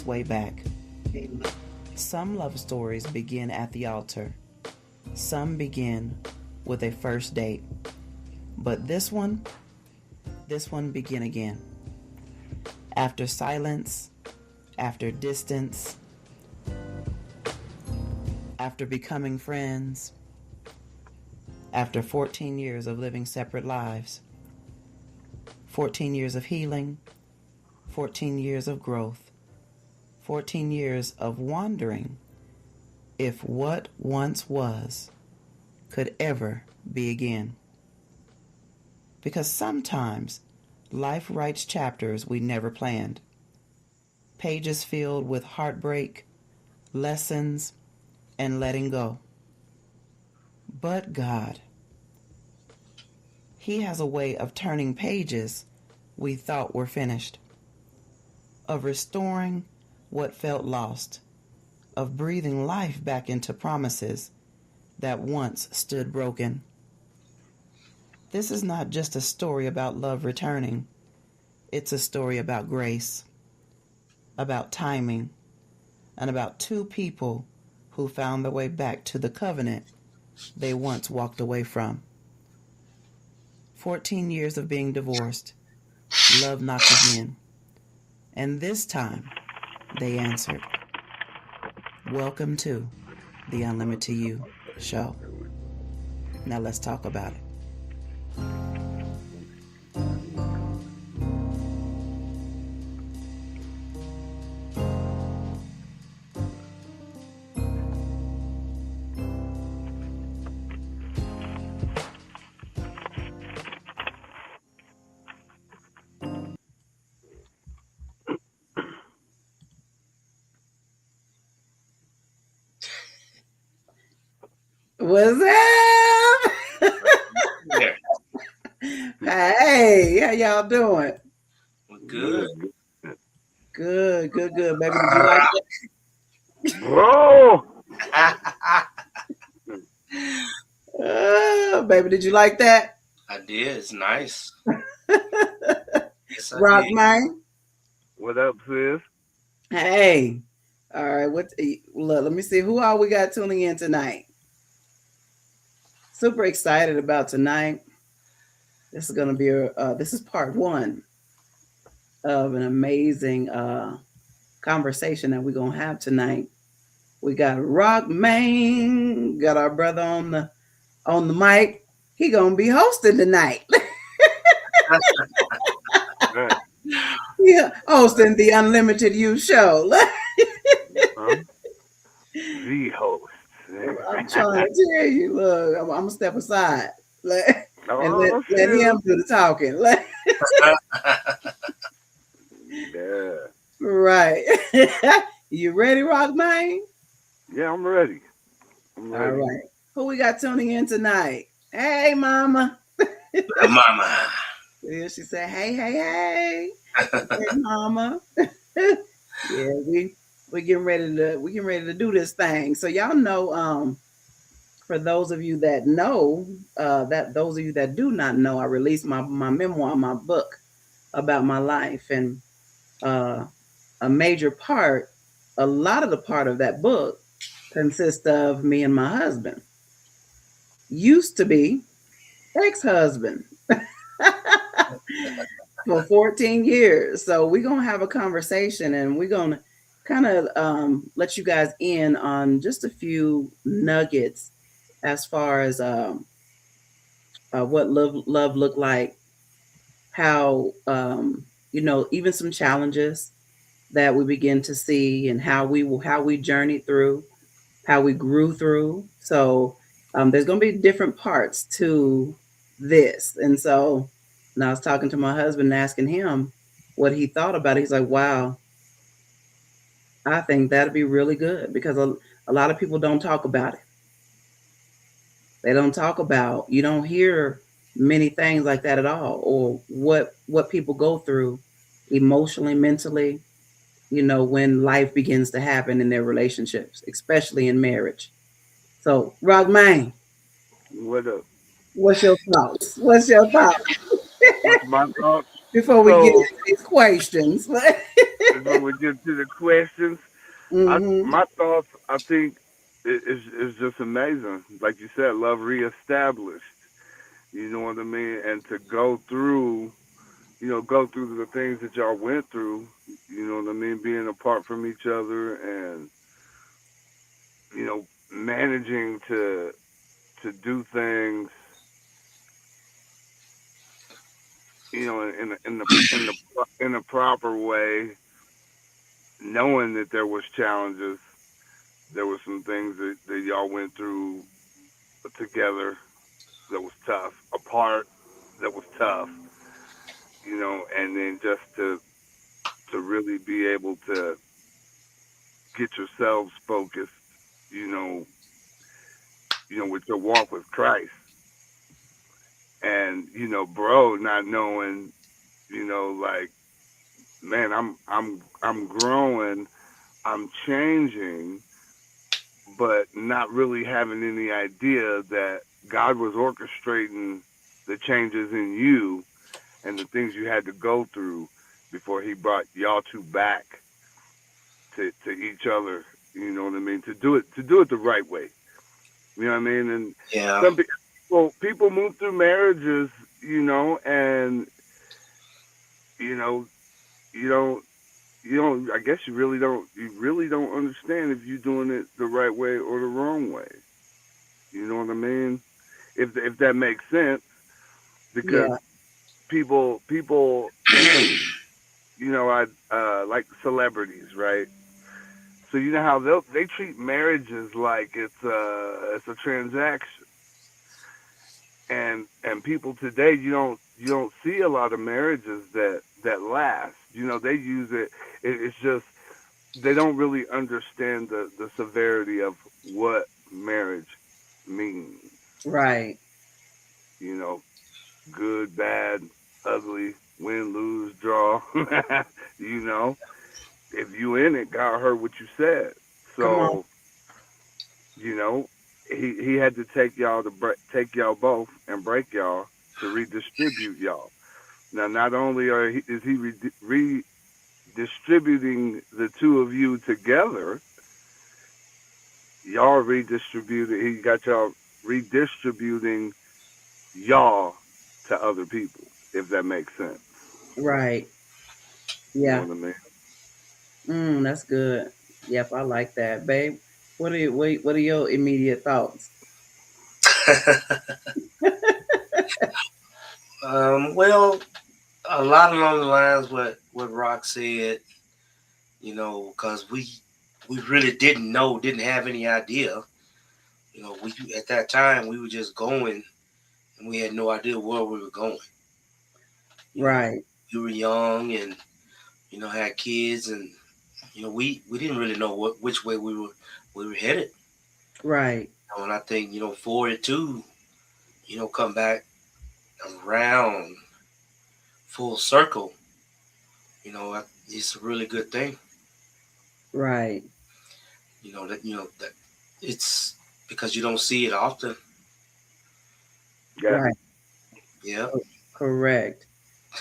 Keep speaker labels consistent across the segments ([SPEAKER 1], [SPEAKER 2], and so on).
[SPEAKER 1] its way back. Some love stories begin at the altar. Some begin with a first date. But this one begin again. After silence, after distance, after becoming friends, after 14 years of living separate lives, 14 years of healing, 14 years of growth, 14 years of wondering if what once was could ever be again. Because sometimes life writes chapters we never planned, pages filled with heartbreak, lessons, and letting go. But God, He has a way of turning pages we thought were finished, of restoring what felt lost, of breathing life back into promises that once stood broken. This is not just a story about love returning. It's a story about grace, about timing, and about two people who found their way back to the covenant they once walked away from. 14 years of being divorced, love knocked again. And this time, they answered. Welcome to the Unlimited You show. Now let's talk about it. What's up?
[SPEAKER 2] Yeah.
[SPEAKER 1] Hey, how y'all doing?
[SPEAKER 2] Good.
[SPEAKER 1] Good. Baby, did you like that?
[SPEAKER 3] Bro!
[SPEAKER 1] Baby, did you like that?
[SPEAKER 2] I did. It's nice. Yes, I
[SPEAKER 1] Rock
[SPEAKER 2] did.
[SPEAKER 1] mine.
[SPEAKER 3] What up, sis?
[SPEAKER 1] Hey. All right. Look, let me see who all we got tuning in tonight. Super excited about tonight. This is going to be this is part one of an amazing conversation that we're going to have tonight. We got Rock Man, got our brother on the mic. He going to be hosting tonight. Yeah, hosting the Unlimited You show.
[SPEAKER 3] The host.
[SPEAKER 1] I'm trying to tell you, look, I'm gonna step aside and let him do the talking.
[SPEAKER 3] Yeah.
[SPEAKER 1] Right. You ready, Rock Man?
[SPEAKER 3] Yeah, I'm ready. All
[SPEAKER 1] right. Who we got tuning in tonight? Hey, Mama.
[SPEAKER 2] Mama.
[SPEAKER 1] Yeah, she said, hey. Hey, Mama. Yeah, we getting ready to do this thing. So y'all know, for those of you that know, those of you that do not know, I released my memoir, my book about my life, and a lot of the part of that book consists of me and my husband. Used to be ex-husband. For 14 years. So we're going to have a conversation, and we're going to kind of let you guys in on just a few nuggets as far as what love looked like, how, even some challenges that we begin to see, and how we journeyed through, how we grew through. So there's going to be different parts to this. And so, and I was talking to my husband and asking him what he thought about it. He's like, wow, I think that'd be really good, because a lot of people don't talk about it. They don't talk about, you don't hear many things like that at all, or what people go through emotionally, mentally, when life begins to happen in their relationships, especially in marriage. So, Rock Man,
[SPEAKER 3] what up?
[SPEAKER 1] What's your thoughts?
[SPEAKER 3] What's my thoughts?
[SPEAKER 1] Before we get into these questions.
[SPEAKER 3] before we get to the questions,
[SPEAKER 1] Mm-hmm.
[SPEAKER 3] my thoughts, I think, is just amazing. Like you said, love reestablished. You know what I mean? And to go through, go through the things that y'all went through. You know what I mean? Being apart from each other and managing to do things, in the proper way, knowing that there was challenges, there were some things that y'all went through together that was tough, apart that was tough, and then just to really be able to get yourselves focused, you know, with your walk with Christ, and bro, not knowing, like, man, I'm growing, I'm changing, but not really having any idea that God was orchestrating the changes in you and the things you had to go through before He brought y'all two back to each other. You know what I mean? To do it the right way. You know what I mean? And
[SPEAKER 2] Yeah.
[SPEAKER 3] some people move through marriages, and you know you don't I guess you really don't understand if you're doing it the right way or the wrong way. You know what I mean? If that makes sense, because
[SPEAKER 1] Yeah.
[SPEAKER 3] people, I like celebrities, right? So you know how they treat marriages like it's a transaction, and people today, you don't see a lot of marriages that last. They use it. It's just they don't really understand the severity of what marriage means.
[SPEAKER 1] Right.
[SPEAKER 3] You know, good, bad, ugly, win, lose, draw. you know, if you in it, God heard what you said.
[SPEAKER 1] Come on.
[SPEAKER 3] So, you know, he had to take y'all both and break y'all to redistribute y'all. Now, not only is he redistributing the two of you together, y'all redistributed. He got y'all redistributing y'all to other people, if that makes sense.
[SPEAKER 1] Right.
[SPEAKER 3] You know
[SPEAKER 1] Yeah.
[SPEAKER 3] what I mean?
[SPEAKER 1] That's good. Yep, I like that, babe. What are your immediate thoughts?
[SPEAKER 2] Well, a lot along the lines what Rock said, because we really didn't have any idea. We at that time we were just going, and we had no idea where we were going. You know,
[SPEAKER 1] Right.
[SPEAKER 2] we were young and had kids, and we didn't really know which way we were headed.
[SPEAKER 1] Right.
[SPEAKER 2] And I think 42, come back around full circle. It's a really good thing.
[SPEAKER 1] Right.
[SPEAKER 2] That it's because you don't see it often.
[SPEAKER 3] Yeah.
[SPEAKER 1] Right.
[SPEAKER 2] Yeah.
[SPEAKER 1] Correct.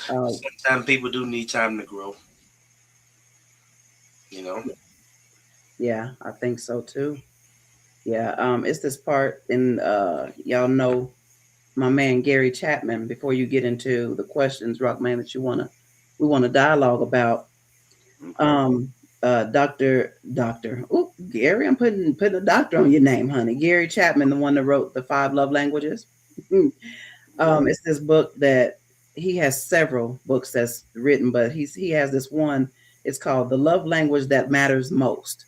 [SPEAKER 1] Uh,
[SPEAKER 2] Sometimes people do need time to grow. You know.
[SPEAKER 1] yeah, I think so too. Yeah. It's this part in y'all know my man Gary Chapman. Before you get into the questions, Rockman, that we want to dialogue about.
[SPEAKER 3] Okay.
[SPEAKER 1] Um, Doctor. Oh, Gary, I'm putting a doctor on your name, honey. Gary Chapman, the one that wrote the Five Love Languages.
[SPEAKER 3] Yep.
[SPEAKER 1] It's this book that he has several books that's written, but he has this one. It's called "The Love Language That Matters Most"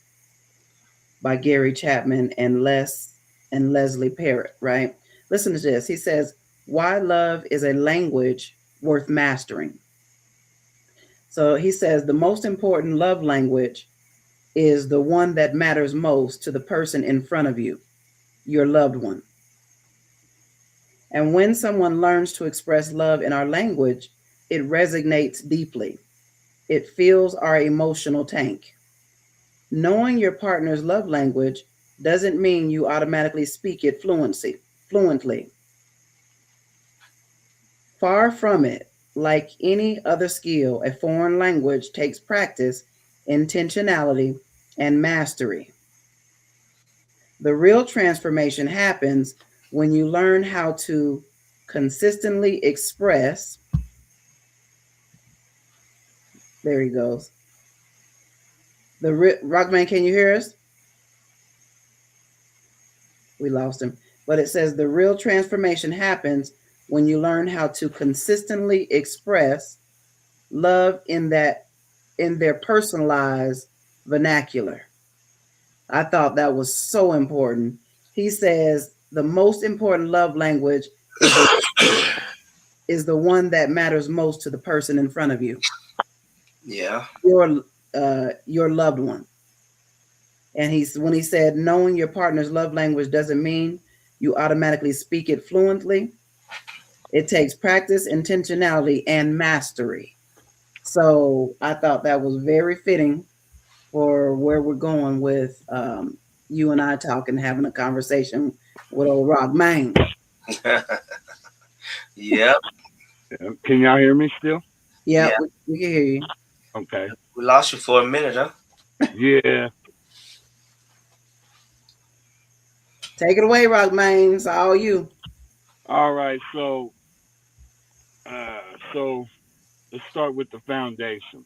[SPEAKER 1] by Gary Chapman and Leslie Parrott. Right? Listen to this. He says, "Why love is a language worth mastering." So he says the most important love language is the one that matters most to the person in front of you, your loved one. And when someone learns to express love in our language, it resonates deeply. It fills our emotional tank. Knowing your partner's love language doesn't mean you automatically speak it fluently. Far from it. Like any other skill, a foreign language takes practice intentionality, and mastery. The real transformation happens when you learn how to consistently express. There he goes. Rockman, can you hear us? We lost him. But it says the real transformation happens when you learn how to consistently express love in their personalized vernacular. I thought that was so important. He says the most important love language is the one that matters most to the person in front of you.
[SPEAKER 2] Yeah.
[SPEAKER 1] Your loved one. And when he said knowing your partner's love language doesn't mean you automatically speak it fluently. It takes practice, intentionality, and mastery. So I thought that was very fitting for where we're going with you and I talking, having a conversation with old Rock Man.
[SPEAKER 2] Yep.
[SPEAKER 3] Can y'all hear me still?
[SPEAKER 1] Yeah,
[SPEAKER 2] Yeah.
[SPEAKER 1] we can hear you.
[SPEAKER 3] Okay.
[SPEAKER 2] We lost you for a minute, huh?
[SPEAKER 3] Yeah.
[SPEAKER 1] Take it away, Rock Man. It's all you.
[SPEAKER 3] All right. So let's start with the foundation.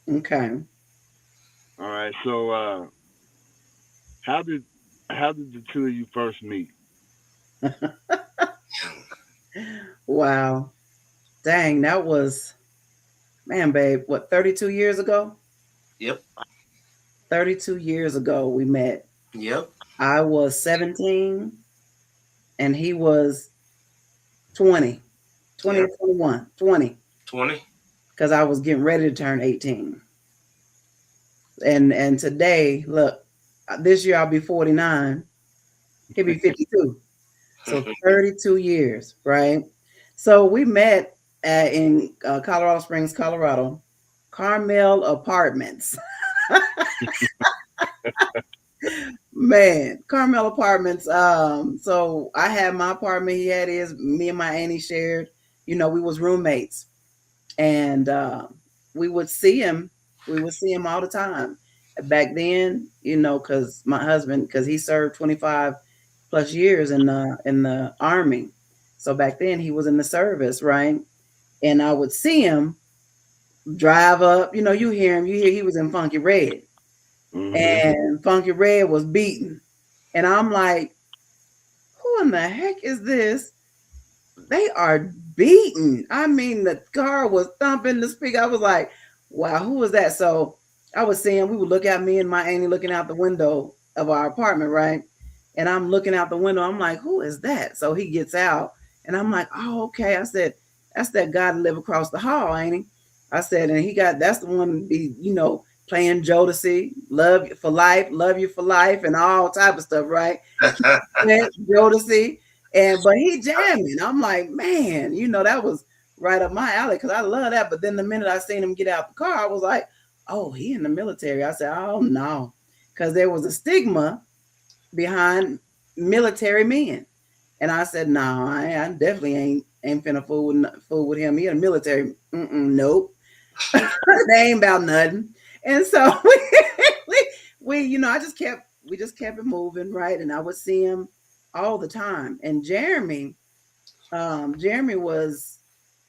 [SPEAKER 1] Okay.
[SPEAKER 3] All right. So how did the two of you first meet?
[SPEAKER 1] Wow. Dang, that was, man, babe, what, 32 years ago?
[SPEAKER 2] Yep.
[SPEAKER 1] 32 years ago we met.
[SPEAKER 2] Yep.
[SPEAKER 1] I was 17 and he was 20, 20
[SPEAKER 2] Yep.
[SPEAKER 1] or 21, 20,
[SPEAKER 2] 20.
[SPEAKER 1] because I was getting ready to turn 18. And today, look, this year I'll be 49. He'll be 52. So 32 years, right? So we met in Colorado Springs, Colorado, Carmel Apartments. Man, Carmel Apartments. So I had my apartment, he had his, me and my auntie shared. You know, we was roommates. And we would see him. We would see him all the time. Back then, you know, because my husband, because he served 25 plus years in the army. So back then he was in the service, right? And I would see him drive up. You know, you hear him. You hear he was in Funky Red,
[SPEAKER 3] Mm-hmm.
[SPEAKER 1] and Funky Red was beaten. And I'm like, who in the heck is this? They are beaten. I mean, the car was thumping the speaker. I was like, wow, who was that? So I was saying, we would look at me and my auntie looking out the window of our apartment, right? And I'm looking out the window. I'm like, who is that? So he gets out and I'm like, oh, okay. I said, that's that guy that live across the hall, ain't he? I said, and that's the one be, you know, playing Jodeci, love you for life, and all type of stuff, right? Jodeci. But he jamming. I'm like, man, you know, that was right up my alley because I love that. But then the minute I seen him get out the car, I was like, oh, he in the military. I said, oh no, because there was a stigma behind military men. And I said, no, I definitely ain't finna fool with him. He in the military. Nope. They ain't about nothing. And so we you know, we just kept it moving, right? And I would see him all the time. And Jeremy he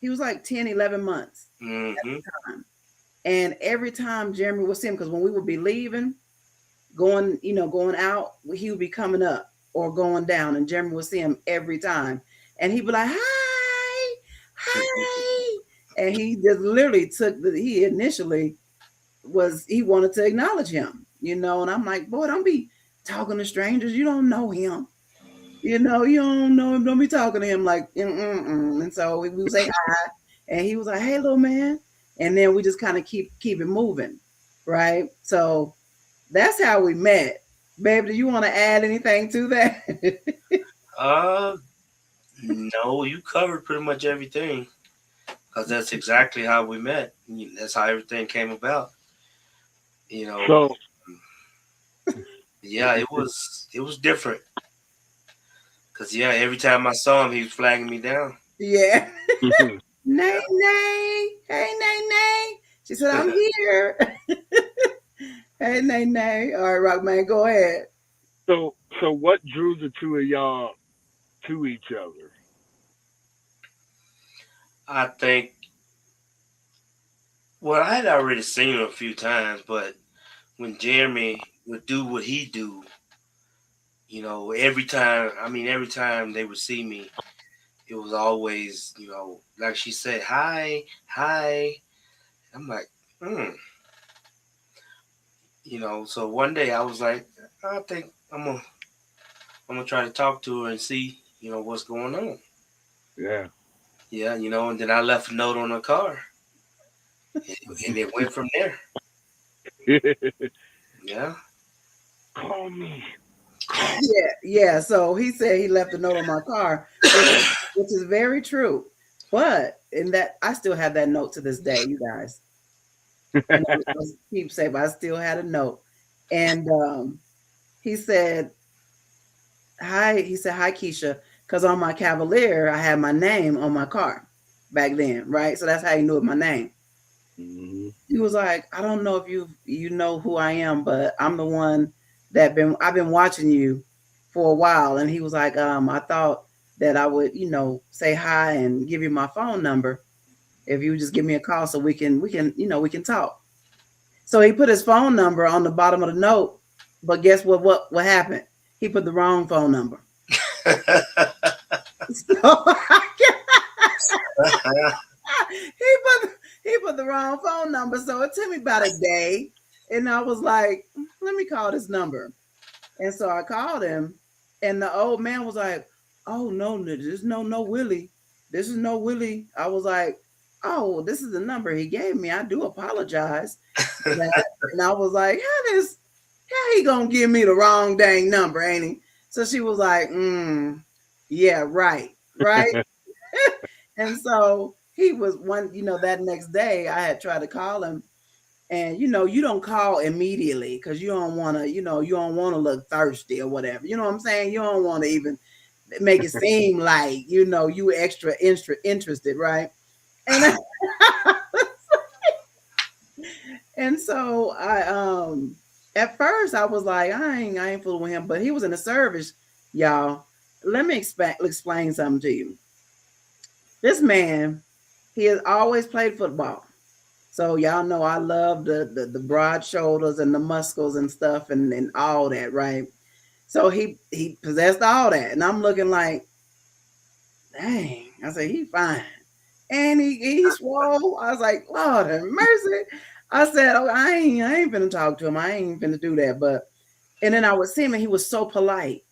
[SPEAKER 1] was like 10, 11 months at
[SPEAKER 2] Mm-hmm.
[SPEAKER 1] the time. And every time Jeremy would see him, because when we would be leaving, going out, he would be coming up or going down, and Jeremy would see him every time. And he'd be like, hi, hi. And he just literally he initially he wanted to acknowledge him, you know, and I'm like, boy, don't be talking to strangers. You don't know him. You know, you don't know him. Don't be talking to him like, mm-mm. And so we would say hi, and he was like, hey, little man. And then we just kind of keep it moving, right? So that's how we met. Babe, do you want to add anything to that?
[SPEAKER 2] uh, no, you covered pretty much everything because that's exactly how we met. That's how everything came about. You know,
[SPEAKER 3] So
[SPEAKER 2] yeah, it was different because yeah, every time I saw him, he was flagging me down.
[SPEAKER 1] Yeah. Nay, nay. Hey, nay, nay. She said, I'm here. Hey, Nay Nay. All right, Rockman, go ahead.
[SPEAKER 3] So what drew the two of y'all to each other?
[SPEAKER 2] I think, well, I had already seen him a few times, but when Jeremy would do what he do, every time, every time they would see me, it was always, like she said, hi, hi. I'm like, hmm. So one day I was like, I think I'm gonna try to talk to her and see, what's going on.
[SPEAKER 3] Yeah.
[SPEAKER 2] Yeah, and then I left a note on her car, and it went from there. Yeah.
[SPEAKER 3] Call me. Call.
[SPEAKER 1] Yeah, yeah. So he said he left a note on my car, which is very true. But in that, I still have that note to this day, you guys. And I was keep saying, but I still had a note. And he said, "Hi." He said, "Hi, Keisha," because on my Cavalier, I had my name on my car back then, right? So that's how he knew my name.
[SPEAKER 3] Hmm.
[SPEAKER 1] He was like, "I don't know if you know who I am, but I'm the one I've been watching you for a while." And he was like, "I thought that I would, say hi and give you my phone number if you would just give me a call so we can talk." So he put his phone number on the bottom of the note, but guess what happened? He put the wrong phone number. So he put he put the wrong phone number. So it took me about a day, and I was like, "Let me call this number." And so I called him, and the old man was like, "Oh no, this is no Willie. This is no Willie." I was like, "Oh, this is the number he gave me. I do apologize for that." And I was like, how he gonna give me the wrong dang number, ain't he?" So she was like, yeah, right, right. And so he was that next day I had tried to call him, and you don't call immediately because you don't want to, you don't want to look thirsty or whatever. You know what I'm saying? You don't want to even make it seem like you extra interested, right? And and so at first I was like, I ain't fooling with him, but he was in the service, y'all. Let me explain something to you. This man, he has always played football. So y'all know I love the broad shoulders and the muscles and stuff and all that, right? So he possessed all that, and I'm looking like, dang. I said he fine, and he swole. I was like, Lord have mercy. I said, oh, I ain't finna talk to him. I ain't finna do that. But and then I would see him, and he was so polite,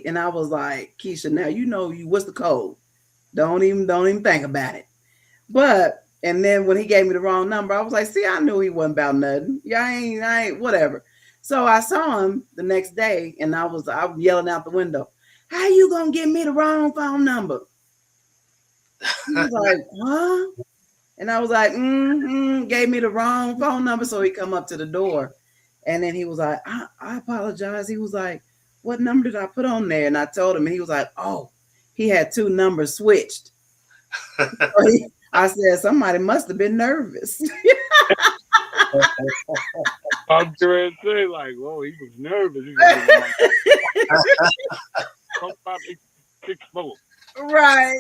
[SPEAKER 1] and I was like, Keisha, now you what's the code? Don't even think about it. But and then when he gave me the wrong number, I was like, see, I knew he wasn't about nothing. Yeah, I ain't whatever. So I saw him the next day, and I was yelling out the window, "How you gonna give me the wrong phone number?" He was like, "Huh?" And I was like, gave me the wrong phone number. So he come up to the door, and then he was like, I apologize. He was like, "What number did I put on there?" And I told him, and he was like, "Oh, he had two numbers switched." I said, somebody must have been nervous.
[SPEAKER 3] I was going to say, like, whoa, he was nervous. He was like, come about 6'4".
[SPEAKER 1] Right.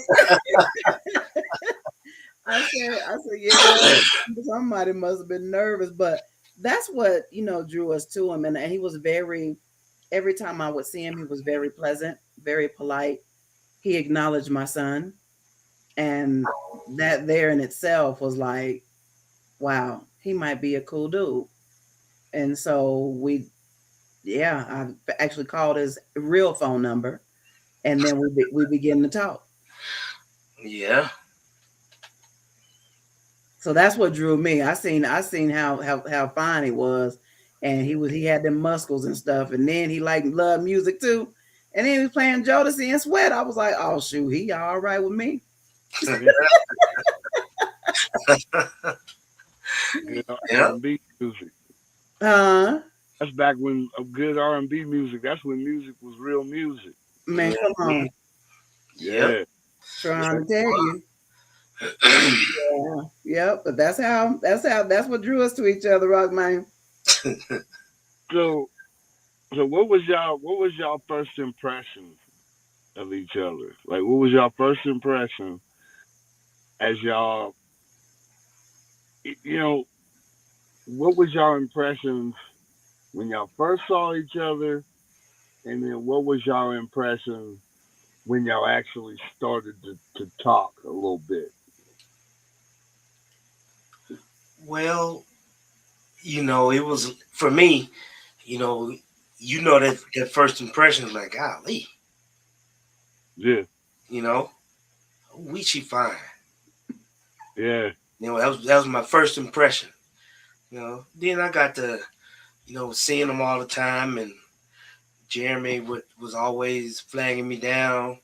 [SPEAKER 1] I said, yeah, somebody must have been nervous, but that's what, drew us to him. And he was every time I would see him, he was very pleasant, very polite. He acknowledged my son. And that there in itself was like, wow, he might be a cool dude. And so yeah, I actually called his real phone number, and then we begin to talk.
[SPEAKER 2] Yeah.
[SPEAKER 1] So that's what drew me. I seen how fine he was, and he had them muscles and stuff, and then he like loved music too, and then he was playing Jodeci and Sweat. I was like, oh shoot, he all right with me.
[SPEAKER 3] Yeah,
[SPEAKER 2] Yeah.
[SPEAKER 3] R&B music.
[SPEAKER 1] Uh
[SPEAKER 3] That's back when a good R&B music. That's when music was real music.
[SPEAKER 1] man, come
[SPEAKER 2] Mhm.
[SPEAKER 1] on,
[SPEAKER 2] Yep.
[SPEAKER 3] Yeah.
[SPEAKER 1] trying to tell you. Yeah. Yep. But that's what drew us to each other, Rock man.
[SPEAKER 3] So so what was y'all first impression of each other? Like what was y'all first impression as y'all you know, what was y'all impression when y'all first saw each other and then what was y'all impression when y'all actually started to talk a little bit?
[SPEAKER 2] Well, it was for me. You know, that first impression was like, golly,
[SPEAKER 3] Yeah,
[SPEAKER 2] you know, we she fine.
[SPEAKER 3] yeah,
[SPEAKER 2] That was my first impression. Then I got to seeing them all the time, and Jeremy was always flagging me down.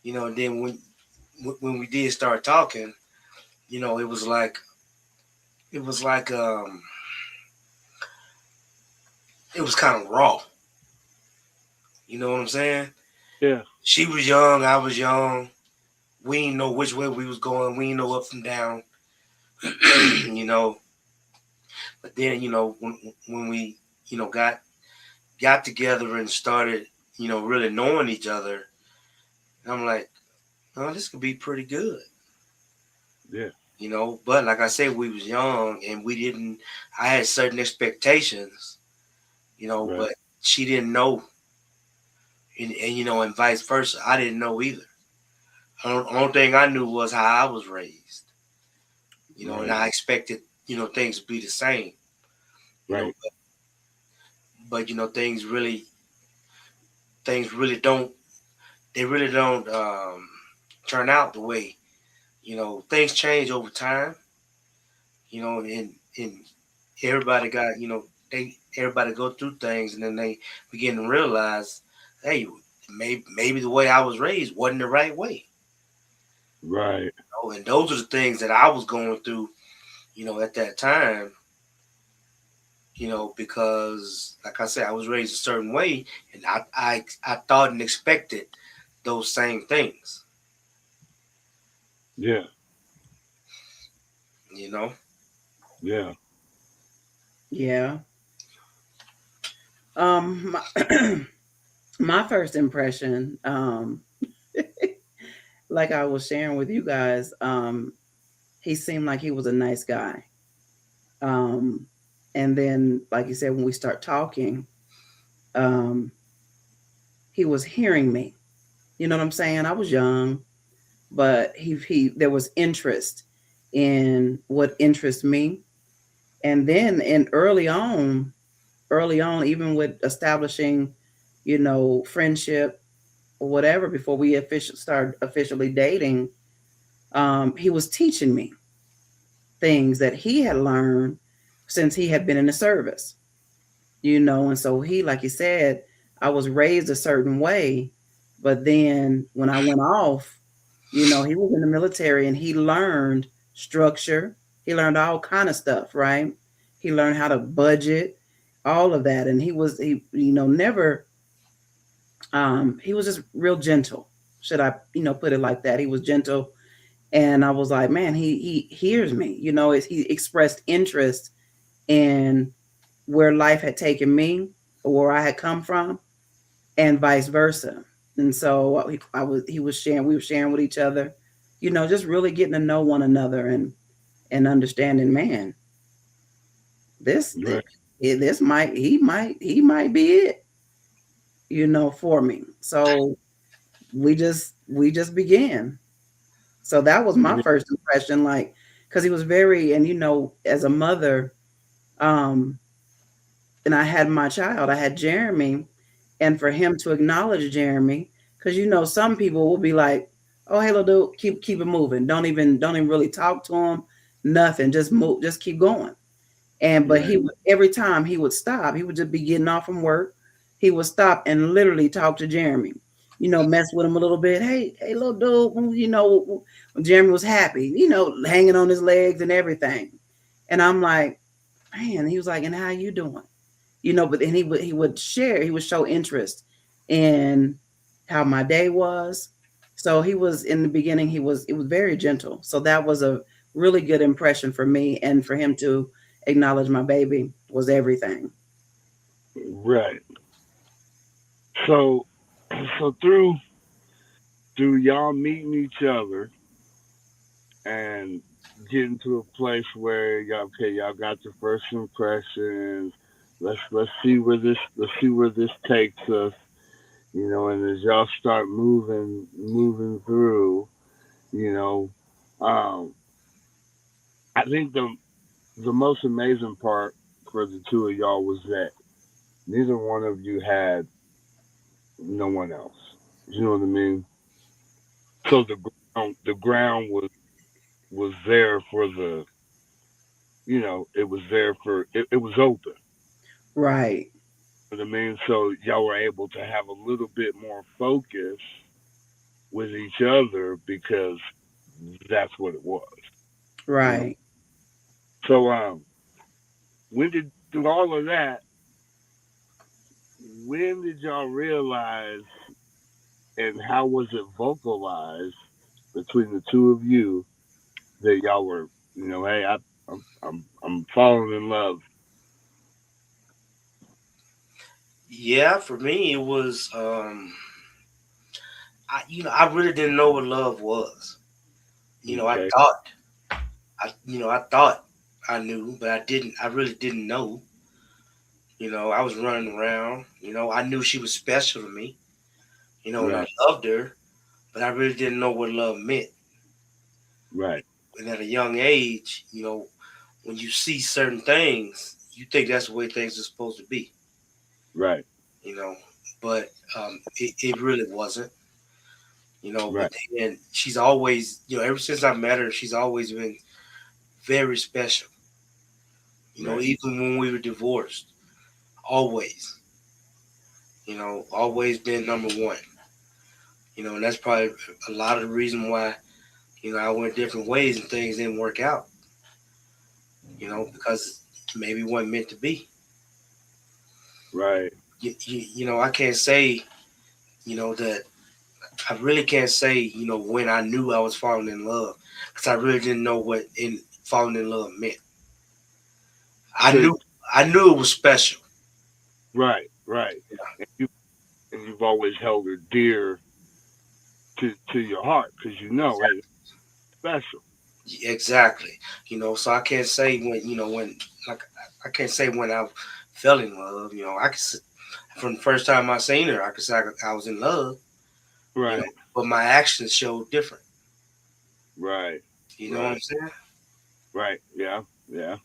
[SPEAKER 2] And then when we did start talking, it was like it was kind of raw. You know what I'm saying?
[SPEAKER 3] yeah,
[SPEAKER 2] She was young, I was young. We didn't know which way we was going. We didn't know up from down. you know. But then when we got together and started really knowing each other, I'm like, oh, this could be pretty good.
[SPEAKER 3] yeah.
[SPEAKER 2] But like I said, we was young and we didn't. I had certain expectations,
[SPEAKER 3] Right,
[SPEAKER 2] but she didn't know, and vice versa. I didn't know either. Only thing I knew was how I was raised, and
[SPEAKER 3] right,
[SPEAKER 2] I expected things to be the same, you know,
[SPEAKER 3] right.
[SPEAKER 2] but things really don't. They really don't turn out the way things change over time, and everybody got everybody go through things, and then they begin to realize, hey, maybe the way I was raised wasn't the right way.
[SPEAKER 3] Right.
[SPEAKER 2] And those are the things that I was going through, at that time, because like I said, I was raised a certain way, and I thought and expected those same things,
[SPEAKER 3] Yeah.
[SPEAKER 2] you know.
[SPEAKER 3] Yeah.
[SPEAKER 1] Yeah. My, my first impression, like I was sharing with you guys, he seemed like he was a nice guy. Um, and then, like you said, when we start talking, um, he was hearing me. You know what I'm saying? I was young, but he there was interest in what interests me. And then, and early on, even with establishing, friendship or whatever, before we started officially dating, he was teaching me things that he had learned since he had been in the service, and so he, like you said, I was raised a certain way, but then when I went off, he was in the military and he learned structure. He learned all kind of stuff, right? He learned how to budget, all of that. And he never, he was just real gentle. Should I, put it like that? He was gentle. And I was like, man, he hears me. He expressed interest in where life had taken me or where I had come from, and vice versa. And so we were sharing with each other, just really getting to know one another, and understanding, man, this
[SPEAKER 3] Right.
[SPEAKER 1] this might be it, for me. So we just began. So that was my
[SPEAKER 3] Yeah.
[SPEAKER 1] first impression, like, because he was very, and as a mother, um, and I had my child, I had Jeremy, and for him to acknowledge Jeremy, because some people will be like, "Oh, hey, little dude, keep it moving. Don't even really talk to him, nothing. Just move, just keep going." And but
[SPEAKER 3] Right.
[SPEAKER 1] he would, every time he would stop, he would just be getting off from work. He would stop and literally talk to Jeremy. Mess with him a little bit. Hey, little dude. When Jeremy was happy. Hanging on his legs and everything. And I'm like, man. He was like, and how you doing? But then he would show interest in how my day was, So he was in the beginning, it was very gentle. So that was a really good impression for me, and for him to acknowledge my baby was everything.
[SPEAKER 3] Right. So, so through y'all meeting each other and getting to a place where y'all got your first impressions. Let's see where this takes us. And as y'all start moving through, you know, um, I think the most amazing part for the two of y'all was that neither one of you had no one else. You know what I mean? So the ground was there for it was there for it was open.
[SPEAKER 1] Right,
[SPEAKER 3] You know what I mean? So y'all were able to have a little bit more focus with each other because that's what it was. You know.
[SPEAKER 1] right.
[SPEAKER 3] So when did through all of that, when did y'all realize and how was it vocalized between the two of you that y'all were, hey, I'm falling in love.
[SPEAKER 2] Yeah, for me it was I really didn't know what love was. I
[SPEAKER 3] Okay.
[SPEAKER 2] thought I thought I knew, but I didn't. I really didn't know. I was running around. I knew she was special to me. And I
[SPEAKER 3] Right.
[SPEAKER 2] loved her, but I really didn't know what love meant.
[SPEAKER 3] Right.
[SPEAKER 2] And at a young age, when you see certain things, you think that's the way things are supposed to be.
[SPEAKER 3] Right.
[SPEAKER 2] You know, but it really wasn't.
[SPEAKER 3] Right.
[SPEAKER 2] But then she's always, ever since I met her, she's always been very special.
[SPEAKER 3] Right.
[SPEAKER 2] Even when we were divorced, always, always been number one. And that's probably a lot of the reason why, I went different ways and things didn't work out, because maybe it wasn't meant to be.
[SPEAKER 3] Right.
[SPEAKER 2] I can't say, that I really can't say, when I knew I was falling in love, because I really didn't know what in falling in love meant. I
[SPEAKER 3] So
[SPEAKER 2] knew, I knew it was special.
[SPEAKER 3] right. Right. And you've always held her dear to your heart because hey, it's special.
[SPEAKER 2] Exactly. So I can't say when like I can't say when I fell in love. I could from the first time I seen her, I could say I was in love. You know,
[SPEAKER 3] Right.
[SPEAKER 2] but my actions showed different.
[SPEAKER 3] Right.
[SPEAKER 2] You know what I'm
[SPEAKER 3] Right.
[SPEAKER 2] saying?
[SPEAKER 3] Right. Yeah. Yeah.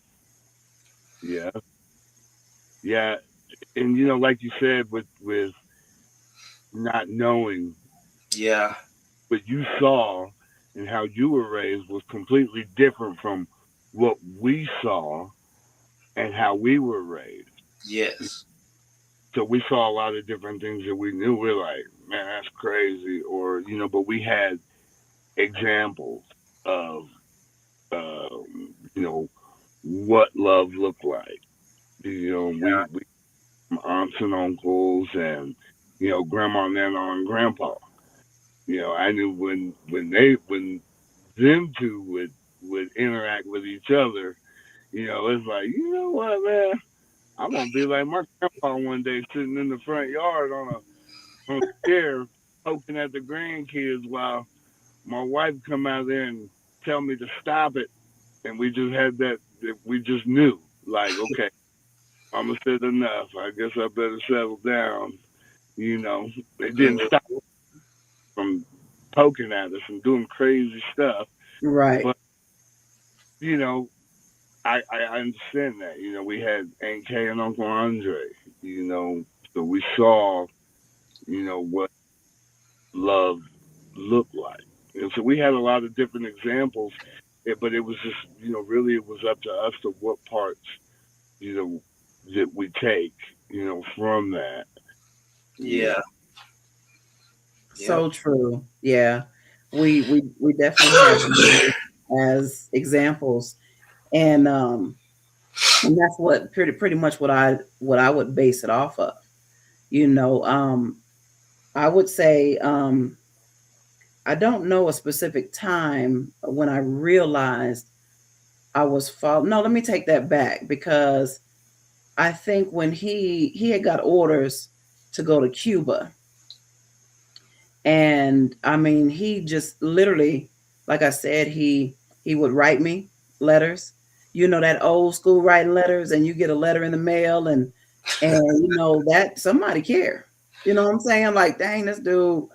[SPEAKER 3] Yeah. Yeah. And like you said, with not knowing
[SPEAKER 2] Yeah.
[SPEAKER 3] what you saw and how you were raised was completely different from what we saw and how we were raised.
[SPEAKER 2] Yes.
[SPEAKER 3] So we saw a lot of different things that we knew. We're like, man, that's crazy, or but we had examples of, you know, what love looked like. We aunts and uncles and grandma, nana, and grandpa. I knew when them two would interact with each other. It's like, what, man? I'm gonna be like my grandpa one day, sitting in the front yard on a chair, poking at the grandkids while my wife come out there and tell me to stop it. And we just had that we just knew, like, okay, Mama said enough. I guess I better settle down. They didn't
[SPEAKER 2] Yeah.
[SPEAKER 3] stop from poking at us and doing crazy stuff,
[SPEAKER 1] Right.
[SPEAKER 3] but you know, I understand that. We had Aunt Kay and Uncle Andre. You know, so we saw what love looked like, and so we had a lot of different examples. But it was just really it was up to us to what parts you know that we take from that. You
[SPEAKER 2] Yeah.
[SPEAKER 3] know,
[SPEAKER 2] Yep.
[SPEAKER 1] So true. Yeah. We definitely have those as examples. And that's what pretty much what I would base it off of. You know, I would say I don't know a specific time when I realized I was fall. No, let me take that back because I think when he had got orders to go to Cuba, and I mean he just literally, like I said, he would write me letters. You know that old school writing letters, and you get a letter in the mail, and you know that somebody care. You know what I'm saying? Like, dang, this dude,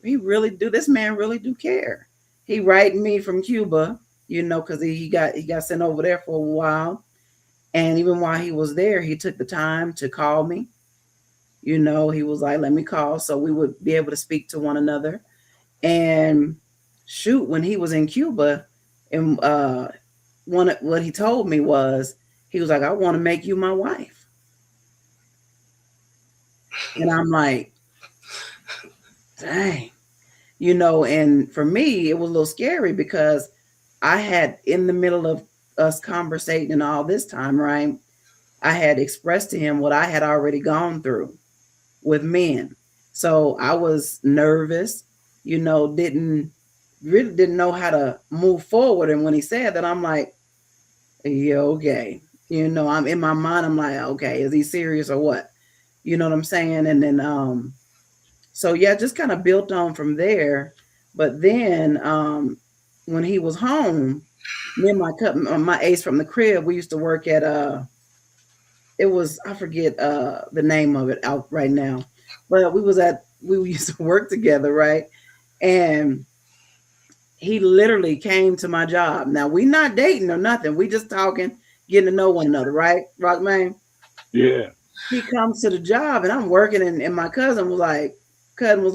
[SPEAKER 1] he really do. This man really do care. He writing me from Cuba, you know, because he got sent over there for a while, and even while he was there, he took the time to call me. You know, he was like, "Let me call," so we would be able to speak to one another. And shoot, when he was in Cuba, and one what he told me was, he was like, "I want to make you my wife," and I'm like, "Dang." You know, and for me, it was a little scary because I had, in the middle of us conversating and all this time, right? I had expressed to him what I had already gone through with men. So I was nervous, you know, didn't know how to move forward. And when he said that, I'm like, yeah, okay. You know, I'm in my mind, I'm like, okay, is he serious or what? You know what I'm saying? And then so yeah, just kind of built on from there. But then when he was home, me and my ace from the crib, we used to work at it was, I forget the name of it out right now, but we used to work together, right? And he literally came to my job. Now we not dating or nothing. We just talking, getting to know one another, right? Rockman.
[SPEAKER 3] Yeah.
[SPEAKER 1] He comes to the job and I'm working, and my cousin was like, there go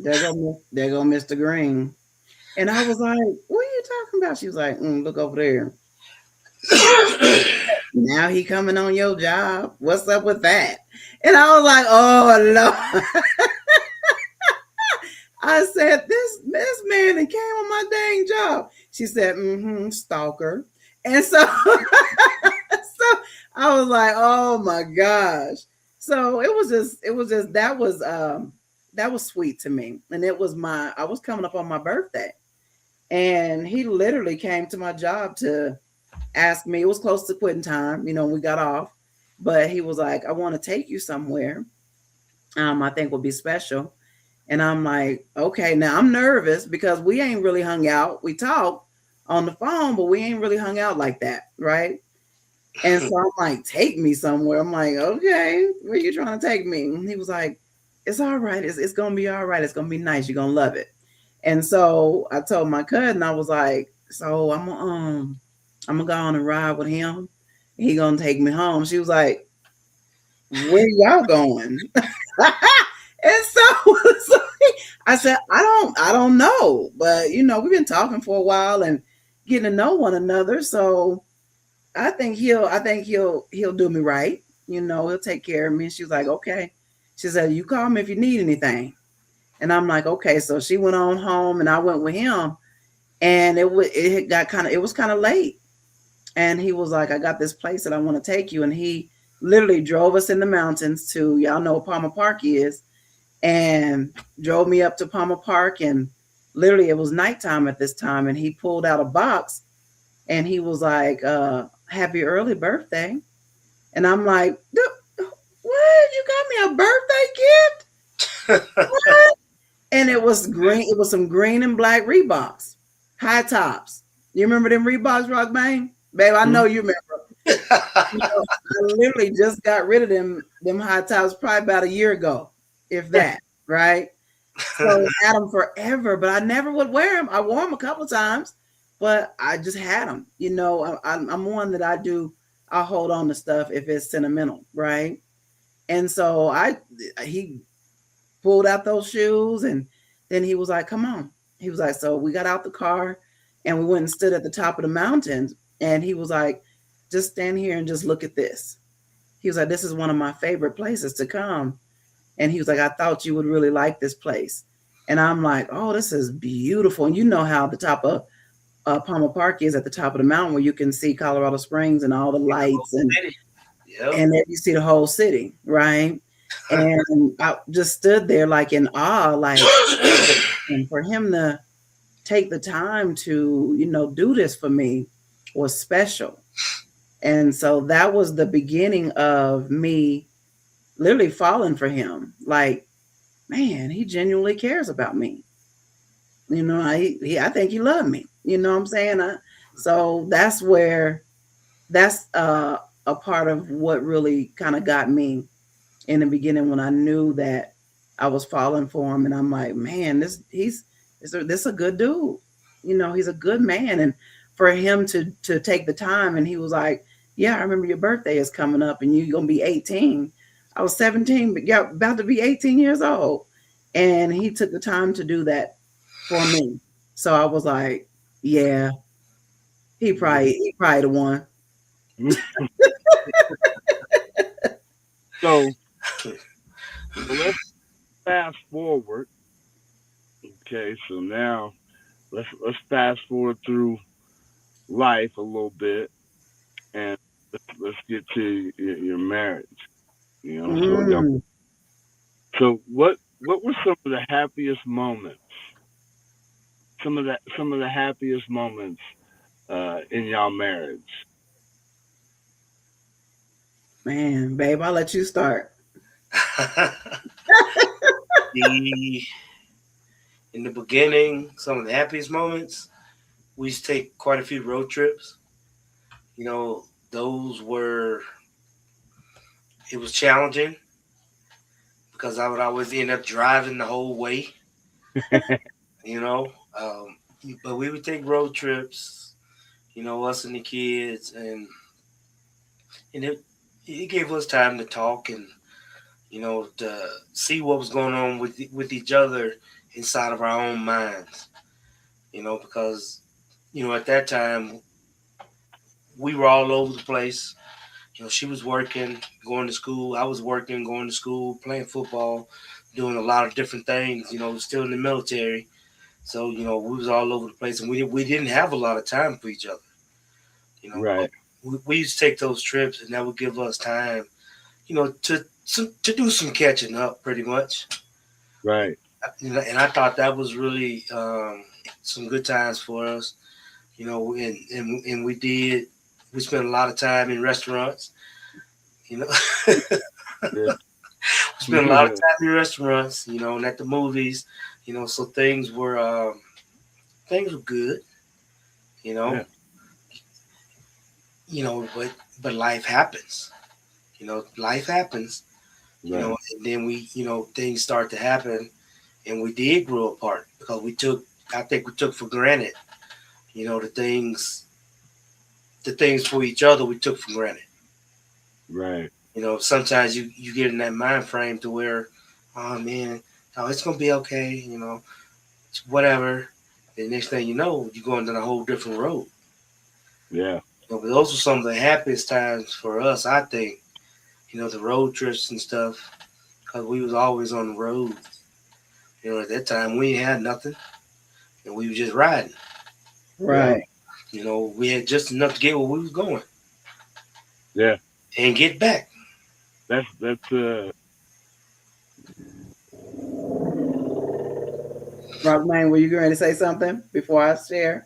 [SPEAKER 1] Mr. Greene. And I was like, what are you talking about? She was like, look over there. Now he coming on your job. What's up with that? And I was like, oh Lord. I said, this man that came on my dang job. She said, stalker. And so so I was like, oh my gosh. So it was just that was sweet to me. And I was coming up on my birthday. And he literally came to my job to ask me. It was close to quitting time, you know, we got off. But he was like, I want to take you somewhere. I think will be special. And I'm like, okay, now I'm nervous because we ain't really hung out. We talk on the phone, but we ain't really hung out like that, right? And so I'm like, take me somewhere. I'm like, okay, where you trying to take me? And he was like, it's all right. It's gonna be all right. It's gonna be nice. You're gonna love it. And so I told my cousin, I was like, so I'm gonna go on and ride with him. He gonna take me home. She was like, where y'all going? And so I said, I don't know, but you know, we've been talking for a while and getting to know one another. So I think he'll do me right. You know, he'll take care of me. And she was like, okay. She said, you call me if you need anything. And I'm like, okay. So she went on home and I went with him, and it was kind of late. And he was like, I got this place that I want to take you. And he literally drove us in the mountains to, y'all know what Palmer Park is, and drove me up to Palmer Park. And literally it was nighttime at this time. And he pulled out a box and he was like, happy early birthday. And I'm like, what? You got me a birthday gift? What? And it was green. It was some green and black Reeboks, high tops. You remember them Reeboks, Rockbang? Babe, I know you remember. You know, I literally just got rid of them high tops probably about a year ago, if that, right? So I had them forever, but I never would wear them. I wore them a couple of times, but I just had them. You know, I'm one that I'll hold on to stuff if it's sentimental, right? And so he pulled out those shoes, and then he was like, come on. He was like, so we got out the car and we went and stood at the top of the mountains, and he was like, just stand here and just look at this. He was like, this is one of my favorite places to come. And he was like, I thought you would really like this place. And I'm like, oh, this is beautiful. And you know how the top of Palmer Park is, at the top of the mountain, where you can see Colorado Springs and all the lights, and
[SPEAKER 2] Yep.
[SPEAKER 1] and then you see the whole city, right? And I just stood there like in awe, like, and for him to take the time to, do this for me was special. And so that was the beginning of me literally falling for him. Like, man, he genuinely cares about me. I think he loved me. You know what I'm saying? So that's a part of what really kind of got me in the beginning when I knew that I was falling for him, and I'm like, man, this a good dude. He's a good man, and for him to take the time, and he was like, yeah, I remember your birthday is coming up, and you're gonna be 18. I was 17, but yeah, about to be 18 years old, and he took the time to do that for me. So I was like, yeah, he probably the one.
[SPEAKER 3] So, so let's fast forward. Okay, so now let's fast forward through life a little bit, and let's get to your marriage. So
[SPEAKER 1] Mm,
[SPEAKER 3] what were some of the happiest moments? Some of the happiest moments in y'all marriage.
[SPEAKER 1] man, babe, I'll let you start.
[SPEAKER 2] the In the beginning, some of the happiest moments, we used to take quite a few road trips. You know, those were it was challenging because I would always end up driving the whole way. You know, um, but we would take road trips. Us and the kids, and it gave us time to talk and to see what was going on with each other inside of our own minds. Because at that time we were all over the place. She was working, going to school. I was working, going to school, playing football, doing a lot of different things. Still in the military. So we was all over the place, and we didn't have a lot of time for each other. But
[SPEAKER 3] Right,
[SPEAKER 2] we used to take those trips, and that would give us time, to do some catching up, pretty much.
[SPEAKER 3] right,
[SPEAKER 2] And I thought that was really some good times for us. And we did. We spent a lot of time in restaurants. You know,
[SPEAKER 3] yeah,
[SPEAKER 2] we spent a lot of time in restaurants. And at the movies. So things were good. You know,
[SPEAKER 3] yeah,
[SPEAKER 2] but life happens. Life happens.
[SPEAKER 3] right,
[SPEAKER 2] And then things start to happen, and we did grow apart because I think we took for granted. The things for each other we took for granted.
[SPEAKER 3] right,
[SPEAKER 2] Sometimes you get in that mind frame to where, oh man, oh, it's gonna be okay. Whatever. The next thing you know, you're going down a whole different road.
[SPEAKER 3] yeah,
[SPEAKER 2] But those were some of the happiest times for us, I think. The road trips and stuff, because we was always on the road. At that time we ain't had nothing, and we was just riding.
[SPEAKER 3] yeah,
[SPEAKER 1] right.
[SPEAKER 2] We had just enough to get where we was going
[SPEAKER 3] yeah.
[SPEAKER 2] and get back.
[SPEAKER 3] That's
[SPEAKER 1] Rockman, were you going to say something before I share?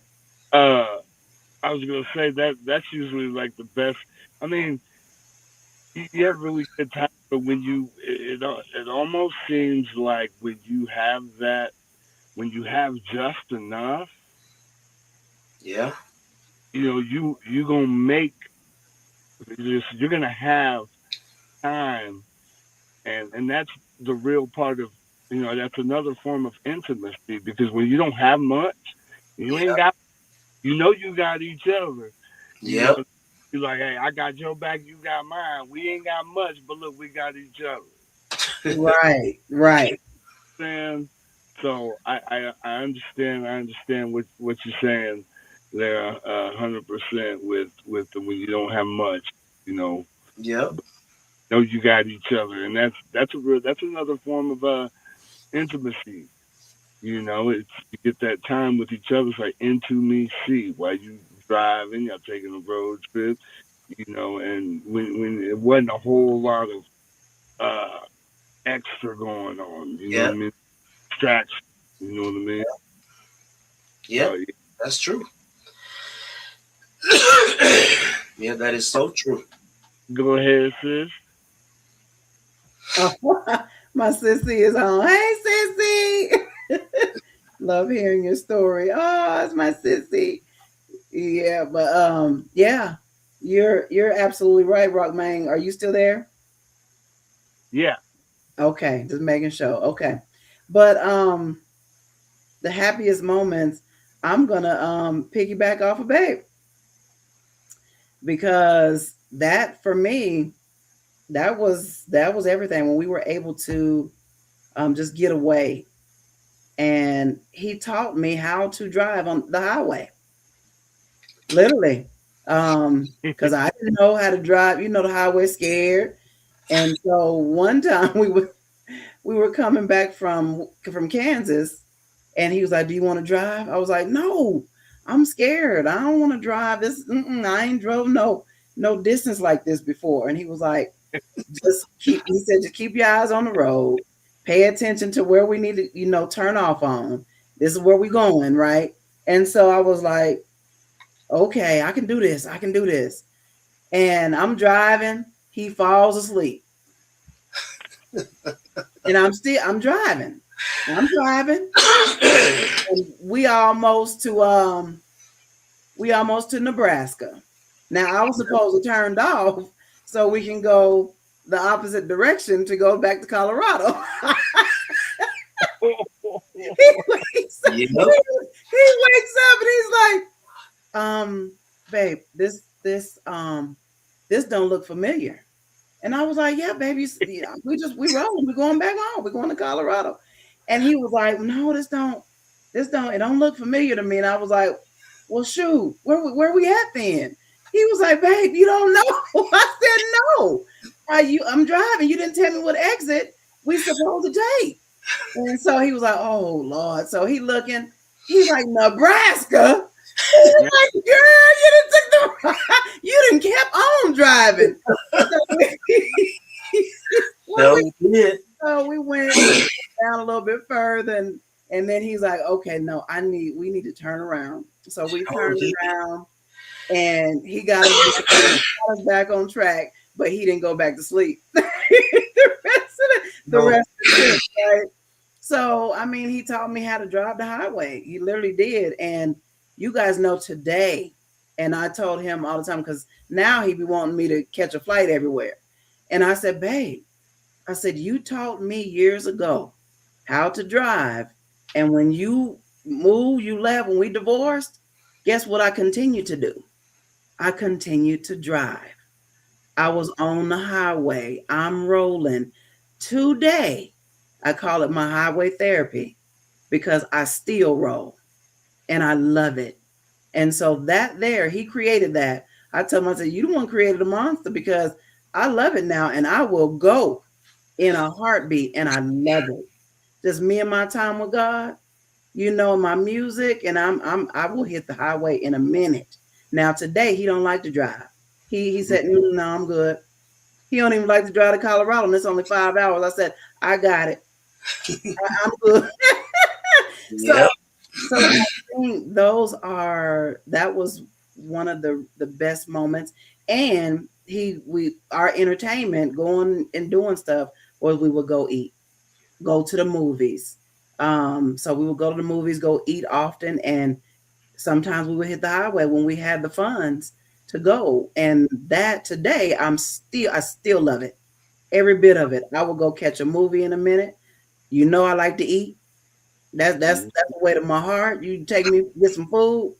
[SPEAKER 3] uh I was gonna say that's usually like the best. I mean, you have really good time, but it almost seems like when you have just enough,
[SPEAKER 2] Yeah,
[SPEAKER 3] you gonna make you're gonna have time, and that's the real part of that's another form of intimacy because when you don't have much, you ain't
[SPEAKER 2] yeah,
[SPEAKER 3] got you got each other. You know,
[SPEAKER 2] yep,
[SPEAKER 3] you're like, hey, I got your back, you got mine. We ain't got much, but look, we got each other.
[SPEAKER 1] Right, right,
[SPEAKER 3] And so I understand what you're saying there 100% with when you don't have much, you know,
[SPEAKER 2] yep,
[SPEAKER 3] know you got each other, and that's another form of intimacy. It's you get that time with each other. It's like intimacy while you driving, you're taking a road trip, and when it wasn't a whole lot of extra going on. You know
[SPEAKER 2] Yeah,
[SPEAKER 3] what I mean? Distraction. You know what I mean?
[SPEAKER 2] yeah,
[SPEAKER 3] So yeah.
[SPEAKER 2] that's true. Yeah, that is so true.
[SPEAKER 3] Go ahead, sis.
[SPEAKER 1] Oh, my sissy is on. Hey, sissy. Love hearing your story. Oh, it's my sissy. Yeah, but yeah, you're absolutely right, Rockman. Are you still there?
[SPEAKER 3] Yeah.
[SPEAKER 1] Okay, just making sure. Okay, but the happiest moments, I'm gonna piggyback off of Babe because that for me, that was everything when we were able to just get away, and he taught me how to drive on the highway, literally, because I didn't know how to drive. You know, the highway scared, and so one time we were coming back from Kansas, and he was like, "Do you want to drive?" I was like, "No, I'm scared. I don't want to drive this. I ain't drove no distance like this before." And he was like, "Just keep." He said, "Just keep your eyes on the road. Pay attention to where we need to, turn off on. This is where we going, right?" And so I was like, "Okay, I can do this. I can do this." And I'm driving. He falls asleep, and I'm driving. I'm driving, and we almost to Nebraska. Now I was supposed to turn off so we can go the opposite direction to go back to Colorado. he wakes up,
[SPEAKER 2] Yep.
[SPEAKER 1] and he's like, babe, this don't look familiar. And I was like, yeah, baby, we rolling, we're going back home, we're going to Colorado. And he was like, no, it don't look familiar to me. And I was like, well, shoot, where we at then? He was like, babe, you don't know. I said, no. I'm driving. You didn't tell me what exit we supposed to take. And so he was like, oh Lord. So he looking, he's like, Nebraska. He's
[SPEAKER 3] Yeah.
[SPEAKER 1] like, girl, you didn't took the you didn't kept on driving. So when
[SPEAKER 2] No,
[SPEAKER 1] we
[SPEAKER 2] we did.
[SPEAKER 1] so we went down a little bit further, and then he's like, okay, no, we need to turn around. So we
[SPEAKER 2] Oh,
[SPEAKER 1] turned
[SPEAKER 2] yeah.
[SPEAKER 1] around, and he got us back on track, but he didn't go back to sleep. The
[SPEAKER 2] No.
[SPEAKER 1] rest of the trip, right? So I mean, he taught me how to drive the highway. He literally did, and you guys know today. And I told him all the time because now he be wanting me to catch a flight everywhere. And I said, babe, I said, you taught me years ago how to drive. And when you moved, you left, when we divorced, guess what I continued to do? I continued to drive. I was on the highway. I'm rolling. Today, I call it my highway therapy because I still roll and I love it. And so that there, he created that. I told him, I said, you the one created a monster because I love it now and I will go in a heartbeat and I love it. Just me and my time with God, my music, and I will hit the highway in a minute. Now today he don't like to drive. He said, no, I'm good. He don't even like to drive to Colorado, and it's only 5 hours. I said, I got it. I'm good. so
[SPEAKER 2] Yep.
[SPEAKER 1] so I think that was one of the best moments. And we our entertainment going and doing stuff was we would go eat, go to the movies. So we would go to the movies, go eat often, and sometimes we would hit the highway when we had the funds to go. And that today I still love it. Every bit of it. I will go catch a movie in a minute. I like to eat. That's the way to my heart. You take me get some food,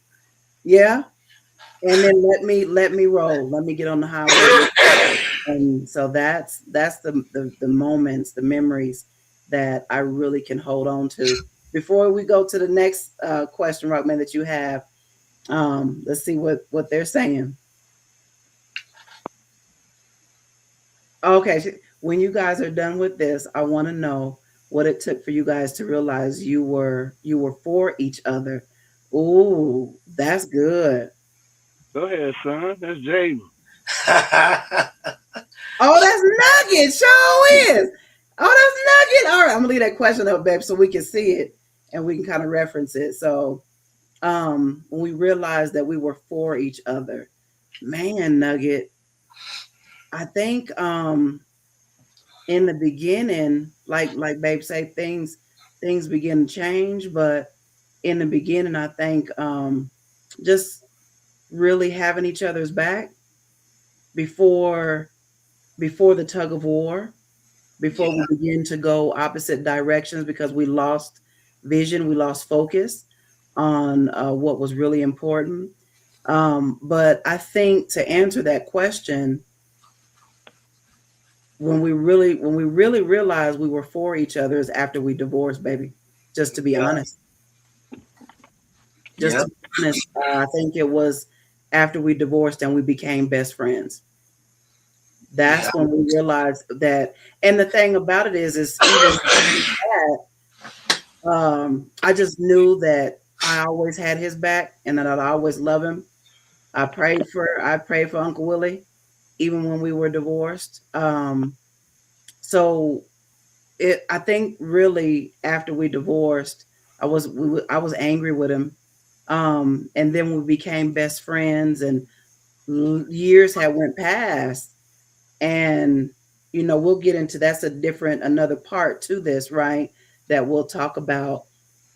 [SPEAKER 1] yeah, and then let me roll. Let me get on the highway. And so that's the moments, the memories that I really can hold on to. Before we go to the next question, Rockman, that you have, let's see what they're saying. Okay, when you guys are done with this, I want to know what it took for you guys to realize you were for each other. Ooh, that's good.
[SPEAKER 3] Go ahead, son. That's Jaden.
[SPEAKER 1] Oh, that's Nugget. Show is. Oh, that's Nugget. All right, I'm gonna leave that question up, babe, so we can see it and we can kind of reference it. So, when we realized that we were for each other, man, Nugget, I think in the beginning, like babe say, things begin to change, but in the beginning, I think just really having each other's back before before the tug of war, before we
[SPEAKER 2] Yeah,
[SPEAKER 1] begin to go opposite directions because we lost vision, we lost focus on what was really important. But I think to answer that question, when we really realized we were for each other is after we divorced, baby. Just to be
[SPEAKER 2] yeah,
[SPEAKER 1] honest, just
[SPEAKER 2] yeah,
[SPEAKER 1] to be honest, I think it was after we divorced and we became best friends.
[SPEAKER 2] yeah,
[SPEAKER 1] That's when we realized that. And the thing about it is even that, I just knew that I always had his back and that I'd always love him. I prayed for Uncle Willie even when we were divorced. So I think really after we divorced, I was angry with him. And then we became best friends, and years had went past, and we'll get into that's a different another part to this, right? That we'll talk about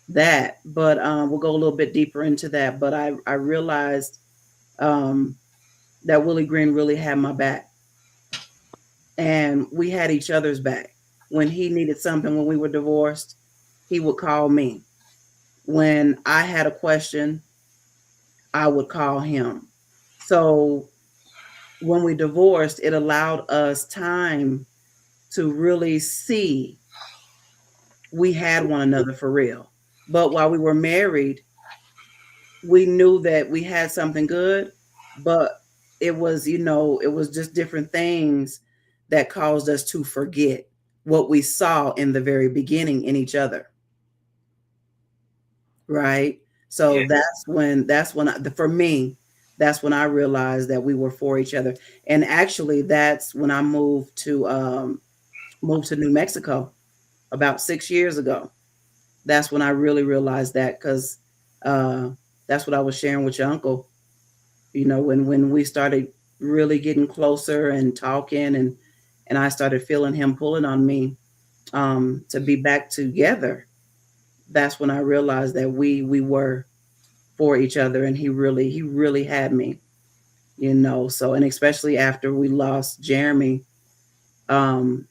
[SPEAKER 1] that, but we'll go a little bit deeper into that. But I realized um, that Willie Green really had my back, and we had each other's back. When he needed something, when we were divorced, he would call me. When I had a question, I would call him. So when we divorced, it allowed us time to really see we had one another for real. But while we were married, we knew that we had something good, but it was just different things that caused us to forget what we saw in the very beginning in each other, right?
[SPEAKER 2] yeah.
[SPEAKER 1] So for me, that's when I realized that we were for each other. And actually, that's when I moved to New Mexico about 6 years ago. That's when I really realized that because uh, that's what I was sharing with your uncle. When we started really getting closer and talking, and I started feeling him pulling on me to be back together. That's when I realized that we were for each other, and he really had me. So, and especially after we lost Jeremy, um,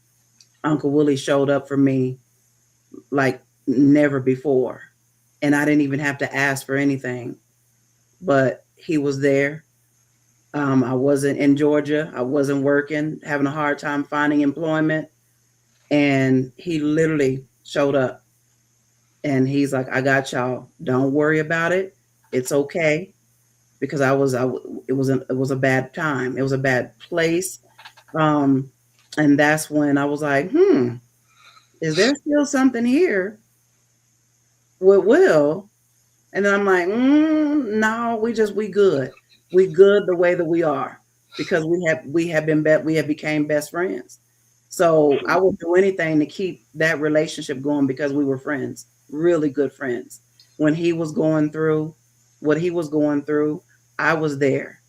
[SPEAKER 1] Uncle Willie showed up for me like never before, and I didn't even have to ask for anything, but he was there. I wasn't in Georgia. I wasn't working, having a hard time finding employment. And he literally showed up, and he's like, I got y'all. Don't worry about it. It's okay. Because it was a bad time. It was a bad place. Um, and that's when I was like, is there still something here with Will? And then I'm like, no, we good. We good the way that we are because we have became best friends. So I would do anything to keep that relationship going because we were friends, really good friends. When he was going through what he was going through, I was there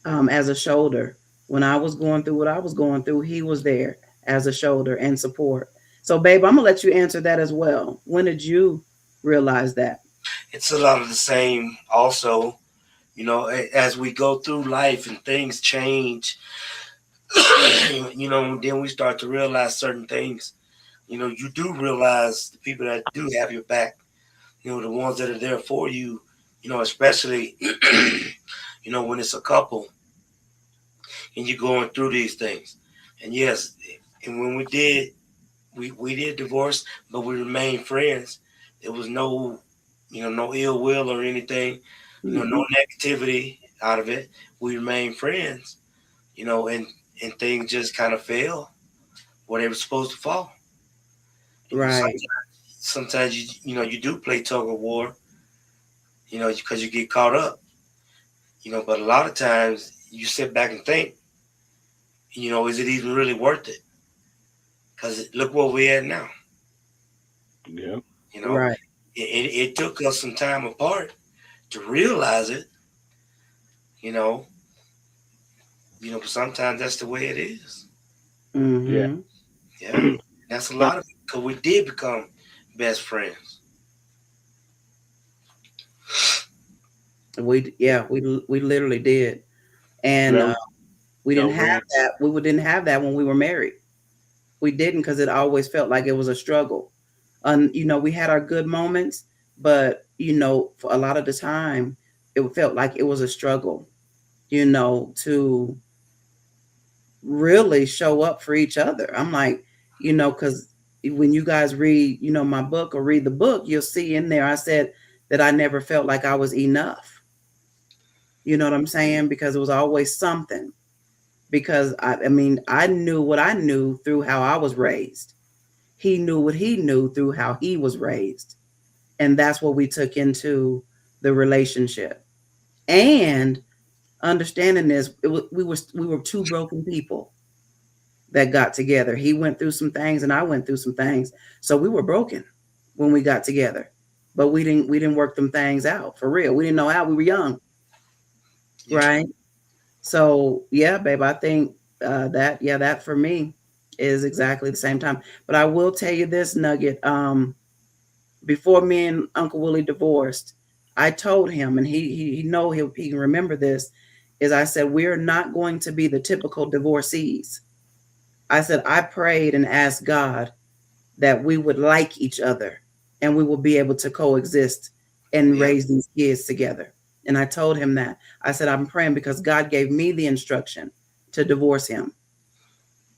[SPEAKER 1] as a shoulder. When I was going through what I was going through, he was there as a shoulder and support. So, babe, I'm gonna let you answer that as well. When did you realize that?
[SPEAKER 2] It's a lot of the same. Also, as we go through life and things change, then we start to realize certain things. You do realize the people that do have your back. The ones that are there for you. Especially, when it's a couple and you're going through these things. And yes, and when we did divorce, but we remained friends. There was no ill will or anything, no
[SPEAKER 1] Mm-mm.
[SPEAKER 2] negativity out of it. We remained friends, and things just kind of fell where they were supposed to fall.
[SPEAKER 1] Right,
[SPEAKER 2] Sometimes you do play tug of war, because you get caught up, but a lot of times you sit back and think, is it even really worth it? Cause look where we're at now.
[SPEAKER 3] Yeah.
[SPEAKER 2] You know,
[SPEAKER 1] Right.
[SPEAKER 2] it took us some time apart to realize it. You know, but sometimes that's the way it is.
[SPEAKER 3] Yeah.
[SPEAKER 1] Mm-hmm.
[SPEAKER 2] Yeah, that's a lot of it. Cause we did become best friends.
[SPEAKER 1] We literally did, and
[SPEAKER 3] That was
[SPEAKER 1] we didn't
[SPEAKER 3] yo,
[SPEAKER 1] have
[SPEAKER 3] man.
[SPEAKER 1] that. Didn't have that when we were married. We didn't because it always felt like it was a struggle. We had our good moments, but for a lot of the time, it felt like it was a struggle. To really show up for each other. I'm like, because when you guys read, my book or read the book, you'll see in there I said that I never felt like I was enough. You know what I'm saying? Because it was always something. Because I knew what I knew through how I was raised. He knew what he knew through how he was raised. And that's what we took into the relationship. And understanding this, we were two broken people that got together. He went through some things and I went through some things. So we were broken when we got together. But we didn't work them things out for real. We didn't know how. We were young,
[SPEAKER 2] Yeah,
[SPEAKER 1] right? So yeah, babe, I think that for me is exactly the same time. But I will tell you this nugget. Before me and Uncle Willie divorced, I told him, and he can remember this, is I said, we're not going to be the typical divorcees. I said, I prayed and asked God that we would like each other and we will be able to coexist and
[SPEAKER 2] yeah,
[SPEAKER 1] raise these kids together. And I told him that. I said, I'm praying because God gave me the instruction to divorce him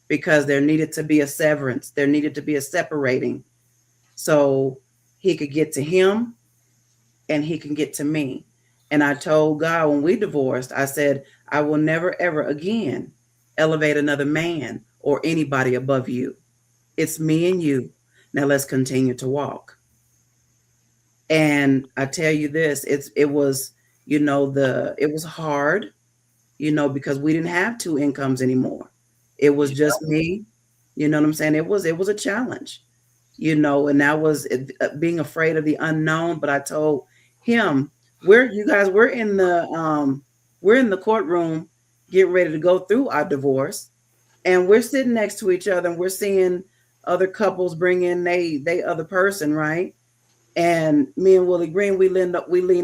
[SPEAKER 1] because there needed to be a severance, there needed to be a separating so he could get to him and he can get to me. And I told God when we divorced, I said, I will never, ever again elevate another man or anybody above you. It's me and you. Now let's continue to walk. And I tell you this, it was, it was hard, because we didn't have two incomes anymore. It was
[SPEAKER 2] yeah,
[SPEAKER 1] just me. You know what I'm saying? It was a challenge, and that was being afraid of the unknown. But I told him, we're in the courtroom getting ready to go through our divorce, and we're sitting next to each other and we're seeing other couples bring in they other person, right? And me and Willie Green, we lean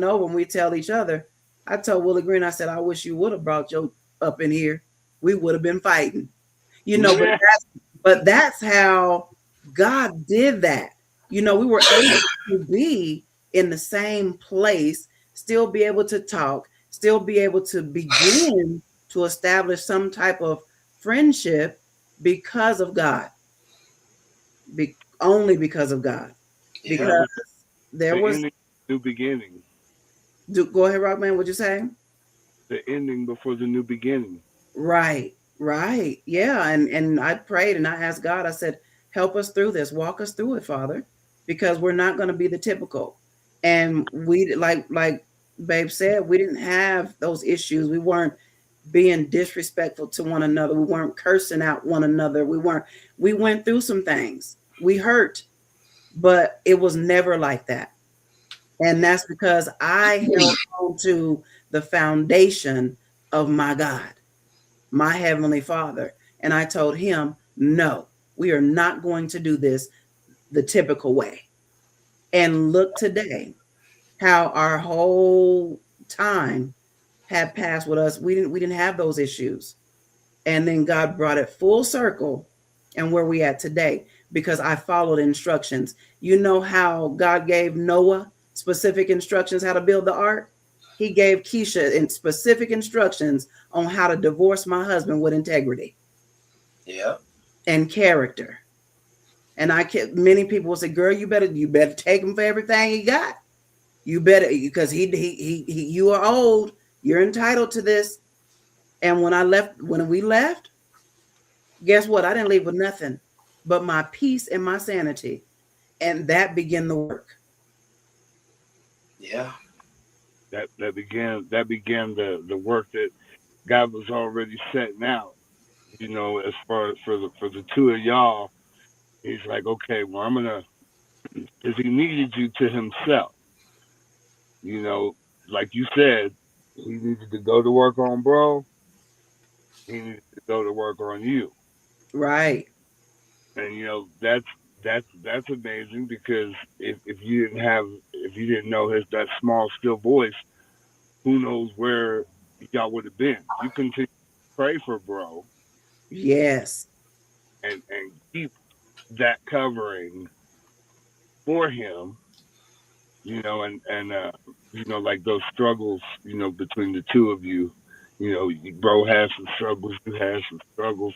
[SPEAKER 1] over and we tell each other. I told Willie Green, I said, I wish you would have brought your up in here. We would have been fighting, but
[SPEAKER 3] Yeah.
[SPEAKER 1] that's how God did that. We were able to be in the same place, still be able to talk, still be able to begin to establish some type of friendship because of God, only because of God.
[SPEAKER 2] yeah,
[SPEAKER 3] That
[SPEAKER 1] Because
[SPEAKER 3] was
[SPEAKER 1] there
[SPEAKER 3] the
[SPEAKER 1] was,
[SPEAKER 3] ending, new beginning.
[SPEAKER 1] go ahead, Rockman, what'd you say?
[SPEAKER 3] The ending before the new beginning.
[SPEAKER 1] Right, right. Yeah. And I prayed and I asked God, I said, help us through this, walk us through it, Father, because we're not going to be the typical. And we like Babe said, we didn't have those issues. We weren't being disrespectful to one another. We weren't cursing out one another. We went through some things. We hurt, but it was never like that. And that's because I held on to the foundation of my God, my Heavenly Father. And I told him, no, we are not going to do this the typical way. And look today, how our whole time had passed with us. We didn't have those issues. And then God brought it full circle and where we at today because I followed instructions. You know how God gave Noah specific instructions how to build the ark? He gave Keisha in specific instructions on how to divorce my husband with integrity
[SPEAKER 2] yeah,
[SPEAKER 1] and character. And many people will say, "Girl, you better take him for everything he got. You better because you are old. You're entitled to this." And when we left, guess what? I didn't leave with nothing but my peace and my sanity. And that began the work.
[SPEAKER 2] yeah,
[SPEAKER 3] That began the work that God was already setting out. As far as for the two of y'all. He's like, okay, well, I'm gonna, because he needed you to himself. You know, like you said, he needed to go to work on bro. He needed to go to work on you.
[SPEAKER 1] Right.
[SPEAKER 3] And that's amazing because if you didn't have if you didn't know his that small still voice, who knows where y'all would have been. You continue to pray for bro
[SPEAKER 1] Yes.
[SPEAKER 3] and keep that covering for him, and like those struggles, between the two of you. Bro had some struggles, you had some struggles.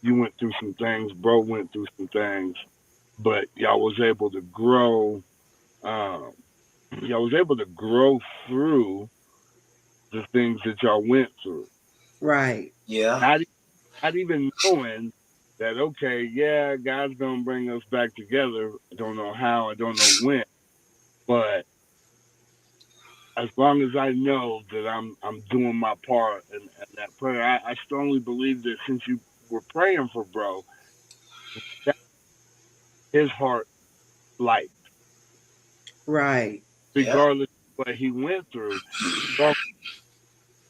[SPEAKER 3] You went through some things, bro went through some things, but y'all was able to grow. Um, y'all was able to grow through the things that y'all went through.
[SPEAKER 1] Right.
[SPEAKER 2] Yeah.
[SPEAKER 3] Not not even knowing that, okay, yeah, God's gonna bring us back together. I don't know how, I don't know when, but as long as I know that I'm doing my part in that prayer, I strongly believe that since you were praying for bro, that his heart light,
[SPEAKER 1] Right.
[SPEAKER 2] Yeah.
[SPEAKER 3] regardless of what he went through, strong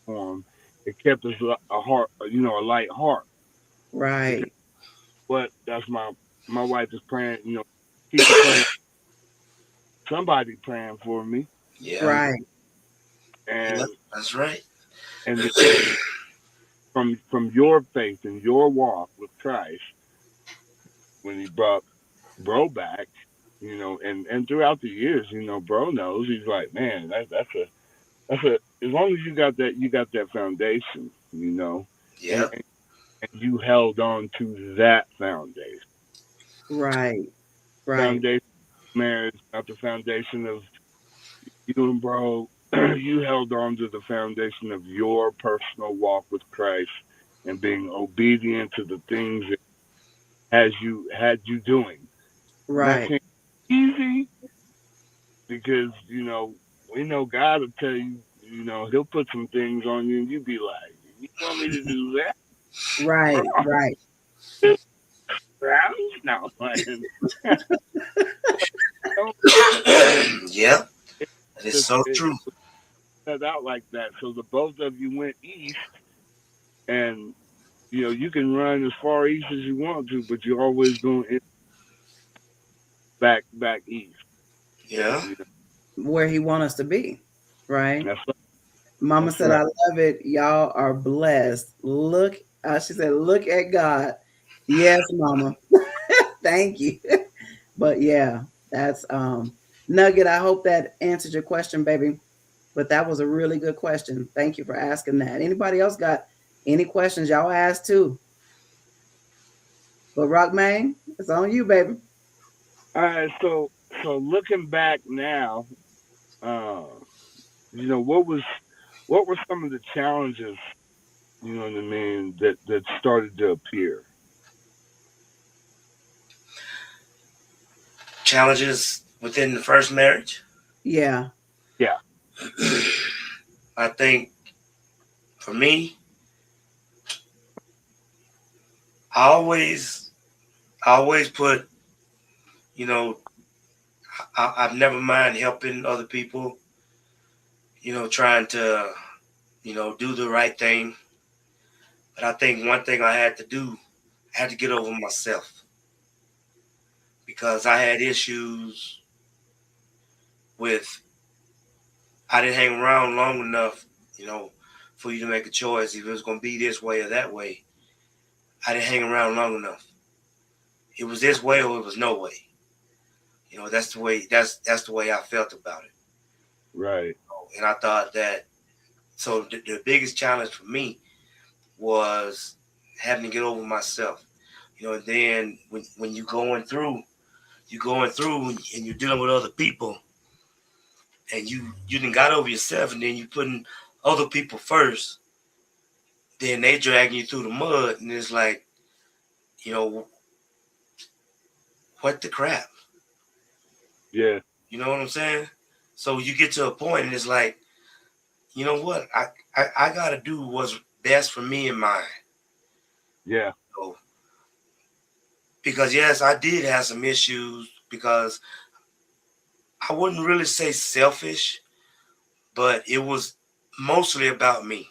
[SPEAKER 3] for him, it kept his a heart, a light heart. Because
[SPEAKER 1] Right.
[SPEAKER 3] what that's my wife is praying, keep a praying, somebody praying for me,
[SPEAKER 2] Yeah.
[SPEAKER 3] you know,
[SPEAKER 1] Right.
[SPEAKER 2] Yeah.
[SPEAKER 3] and
[SPEAKER 2] That's right.
[SPEAKER 3] and from your faith and your walk with Christ, when he brought bro back, and throughout the years, bro knows he's like, man, that's a as long as you got that foundation, and
[SPEAKER 2] Yeah.
[SPEAKER 3] and you held on to that foundation.
[SPEAKER 1] Right. Right.
[SPEAKER 3] Foundation of marriage, not the foundation of you and bro. You held on to the foundation of your personal walk with Christ and being obedient to the things that had you doing. And that
[SPEAKER 1] Right.
[SPEAKER 3] came easy because we know God will tell you, He'll put some things on you, and you be like, "You want me to do that,
[SPEAKER 1] Right.
[SPEAKER 3] bro?"
[SPEAKER 1] Right.
[SPEAKER 3] No, and don't
[SPEAKER 2] Yeah.
[SPEAKER 3] it
[SPEAKER 2] That is
[SPEAKER 3] just
[SPEAKER 2] so
[SPEAKER 3] it
[SPEAKER 2] true.
[SPEAKER 3] set out like that. So the both of you went east, and you can run as far east as you want to, but you're always going back east.
[SPEAKER 2] Yeah.
[SPEAKER 3] You know,
[SPEAKER 1] Where he want us to be. Right.
[SPEAKER 3] that's right.
[SPEAKER 1] Mama
[SPEAKER 3] That's
[SPEAKER 1] said, I
[SPEAKER 3] right.
[SPEAKER 1] love it. Y'all are blessed. Look, she said, look at God. Yes, Mama. Thank you. But yeah, that's Nugget. I hope that answered your question, baby. But that was a really good question. Thank you for asking that. Anybody else got any questions y'all asked too? But Rock Main, it's on you, baby.
[SPEAKER 3] All right. So looking back now, uh, what were some of the challenges, what I mean, that started to appear?
[SPEAKER 2] Challenges within the first marriage.
[SPEAKER 1] Yeah.
[SPEAKER 3] Yeah.
[SPEAKER 2] I think for me, I always, I always put, you know, I've never mind helping other people. Trying to, do the right thing. But I think one thing I had to do, I had to get over myself because I had issues with I didn't hang around long enough, you know, for you to make a choice if it was going to be this way or that way. I didn't hang around long enough. It was this way or it was no way. That's the way. That's the way I felt about it.
[SPEAKER 3] Right.
[SPEAKER 2] And I thought that so the biggest challenge for me was having to get over myself. And then when you're going through and you're dealing with other people, and you done got over yourself, and then you putting other people first, then they dragging you through the mud, and it's like, you know, what the crap?
[SPEAKER 3] Yeah.
[SPEAKER 2] You know what I'm saying? So you get to a point, and it's like, you know what? I gotta do what's best for me and mine.
[SPEAKER 3] Yeah.
[SPEAKER 2] So because yes, I did have some issues because I wouldn't really say selfish, but it was mostly about me,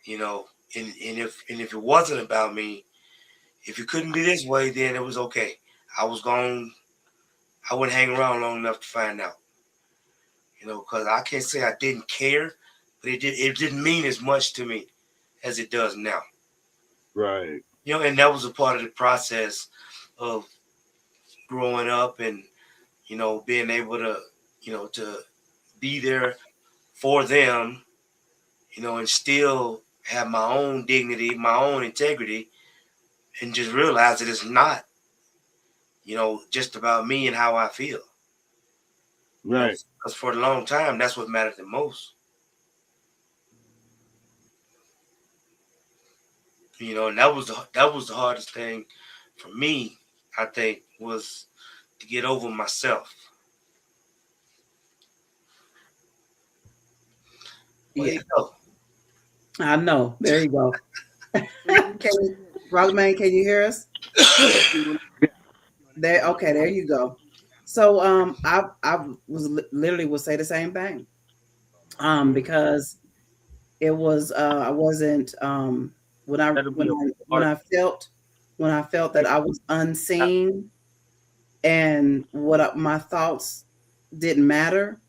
[SPEAKER 2] you know. And if it wasn't about me, if it couldn't be this way, then it was okay. I was going. I wouldn't hang around long enough to find out, because I can't say I didn't care, but it didn't mean as much to me as it does now.
[SPEAKER 3] Right.
[SPEAKER 2] And that was a part of the process of growing up and being able to be there for them, and still have my own dignity, my own integrity, and just realize that it's not, just about me and how I feel.
[SPEAKER 3] Right.
[SPEAKER 2] Because for a long time, that's what mattered the most. And that was the hardest thing for me. I think was to get over myself. Where
[SPEAKER 1] Yeah,
[SPEAKER 2] you go?
[SPEAKER 1] I know. There you go. Can you, Rockman, can you hear us? There. Okay, there you go. So I was literally will say the same thing. Because it was I wasn't when I
[SPEAKER 3] That'll
[SPEAKER 1] when
[SPEAKER 3] be a
[SPEAKER 1] I when
[SPEAKER 3] hard.
[SPEAKER 1] I felt when I felt that I was unseen and my thoughts didn't matter,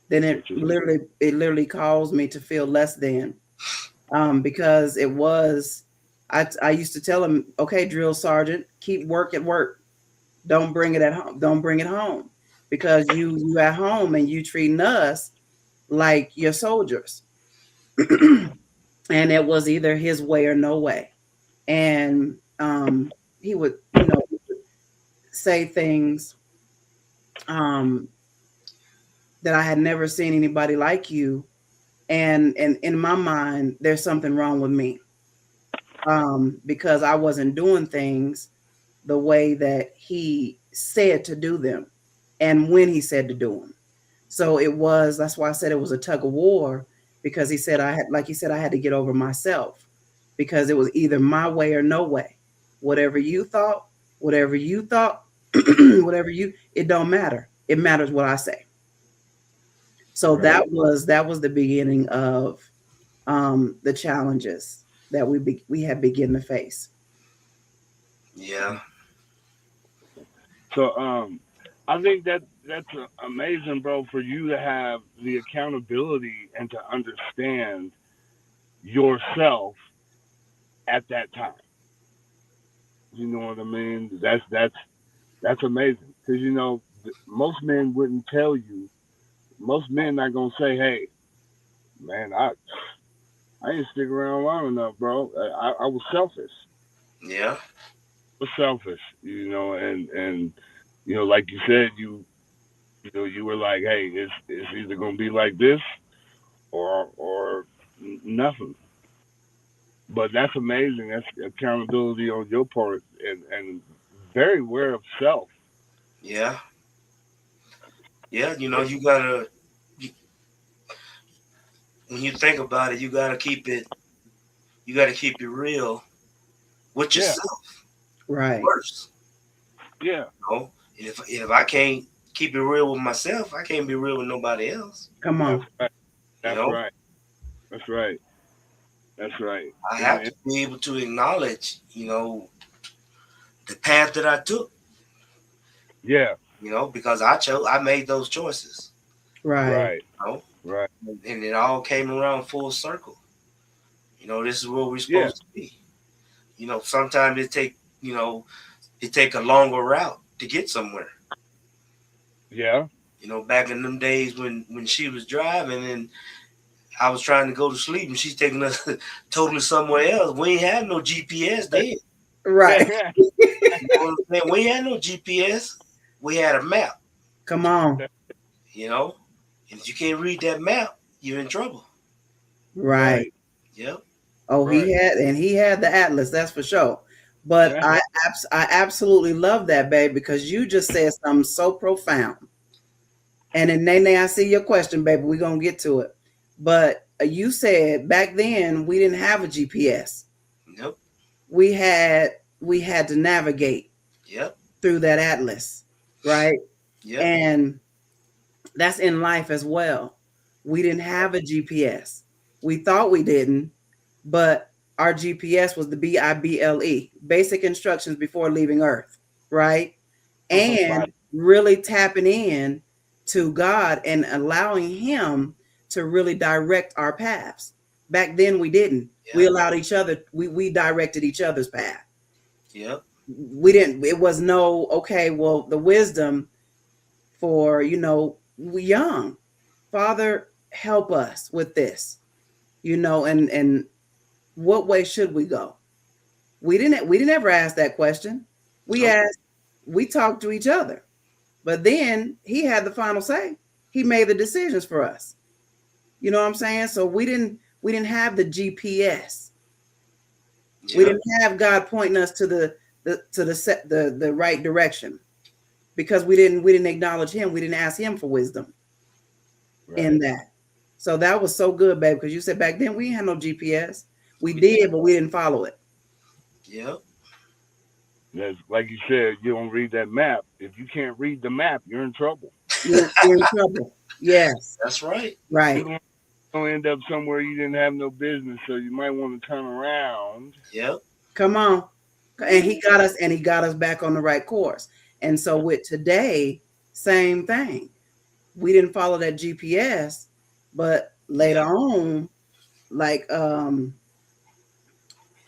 [SPEAKER 1] then it literally caused me to feel less than, because it was I used to tell him, okay, drill sergeant, keep work at work, don't bring it at home, don't bring it home, because you at home and you treating us like your soldiers. And it was either his way or no way. And he would, say things, um, that I had never seen anybody like you, and in my mind, there's something wrong with me, because I wasn't doing things the way that he said to do them, and when he said to do them. So that's why I said it was a tug of war, because he said like he said, I had to get over myself, because it was either my way or no way. Whatever you thought, whatever you thought, it don't matter. It matters what I say. So
[SPEAKER 3] Right.
[SPEAKER 1] that was the beginning of the challenges that we had begin to face.
[SPEAKER 2] Yeah,
[SPEAKER 3] So I think that's amazing, bro, for you to have the accountability and to understand yourself at that time. You know what I mean? That's amazing because most men wouldn't tell you. Most men not gonna say, "Hey, man, I ain't stick around long enough, bro. I was selfish.
[SPEAKER 2] yeah,
[SPEAKER 3] I was selfish, and like you said, you were like, hey, it's either gonna be like this or nothing. But that's amazing. That's accountability on your part, and very aware of self.
[SPEAKER 2] yeah, yeah. You gotta you, when you think about it, You gotta keep it real with
[SPEAKER 3] Yeah,
[SPEAKER 2] yourself
[SPEAKER 1] Right.
[SPEAKER 2] first.
[SPEAKER 3] yeah,
[SPEAKER 2] You know, and if I can't keep it real with myself, I can't be real with nobody else.
[SPEAKER 1] Come
[SPEAKER 3] that's
[SPEAKER 1] on.
[SPEAKER 3] right.
[SPEAKER 2] You
[SPEAKER 3] That's
[SPEAKER 2] know,
[SPEAKER 3] right. That's right. That's right.
[SPEAKER 2] I have to be able to acknowledge, the path that I took.
[SPEAKER 3] Yeah,
[SPEAKER 2] Because I made those choices.
[SPEAKER 1] Right.
[SPEAKER 3] right,
[SPEAKER 2] You know,
[SPEAKER 3] right.
[SPEAKER 2] and it all came around full circle. This is where we're
[SPEAKER 3] Yeah,
[SPEAKER 2] supposed to be. Sometimes it take a longer route to get somewhere.
[SPEAKER 3] yeah.
[SPEAKER 2] Back in them days when she was driving and I was trying to go to sleep and she's taking us totally somewhere else. We ain't had no GPS then.
[SPEAKER 1] Right.
[SPEAKER 2] You know what I'm saying? We ain't had no GPS. We had a map,
[SPEAKER 1] Come on.
[SPEAKER 2] you know? And if you can't read that map, you're in trouble.
[SPEAKER 1] Right.
[SPEAKER 3] Right,
[SPEAKER 1] Oh,
[SPEAKER 2] Yep.
[SPEAKER 3] right.
[SPEAKER 1] he had the atlas, that's for sure. But
[SPEAKER 3] Yeah,
[SPEAKER 1] I absolutely love that, babe, because you just said something so profound. And then Nene, I see your question, baby. We're gonna get to it. But you said back then we didn't have a GPS.
[SPEAKER 2] Nope.
[SPEAKER 1] We had we had to navigate
[SPEAKER 2] Yep.
[SPEAKER 1] through that atlas, right?
[SPEAKER 2] Yep.
[SPEAKER 1] And that's in life as well. We didn't have a GPS. We thought we didn't, but our GPS was the BIBLE, basic instructions before leaving Earth, right? And
[SPEAKER 3] Right.
[SPEAKER 1] really tapping in to God and allowing Him to really direct our paths. Back then, we didn't. We
[SPEAKER 2] Yep.
[SPEAKER 1] allowed each other, we directed each other's path.
[SPEAKER 2] Yep.
[SPEAKER 1] We didn't, it was no, okay, well, the wisdom for, we young. Father, help us with this, and what way should we go? We didn't ever ask that question. We
[SPEAKER 2] Nope.
[SPEAKER 1] asked, we talked to each other. But then he had the final say. He made the decisions for us. You know what I'm saying? So we didn't have the GPS. We
[SPEAKER 2] Yep.
[SPEAKER 1] didn't have God pointing us to the right direction because we didn't acknowledge him. We didn't ask him for wisdom in
[SPEAKER 3] Right.
[SPEAKER 1] that. So that was so good, babe, because you said back then we had no GPS. We
[SPEAKER 2] We did.
[SPEAKER 1] did, but we didn't follow it.
[SPEAKER 2] Yep.
[SPEAKER 3] That's like you said, you don't read that map. If you can't read the map, you're in trouble.
[SPEAKER 1] You're in trouble. Yes,
[SPEAKER 2] That's right.
[SPEAKER 1] right.
[SPEAKER 3] You're gonna end up somewhere you didn't have no business, so you might want to turn around.
[SPEAKER 2] Yep.
[SPEAKER 1] Come on. And he got us back on the right course. And so with today, same thing. We didn't follow that GPS, but later
[SPEAKER 2] Yep.
[SPEAKER 1] on, like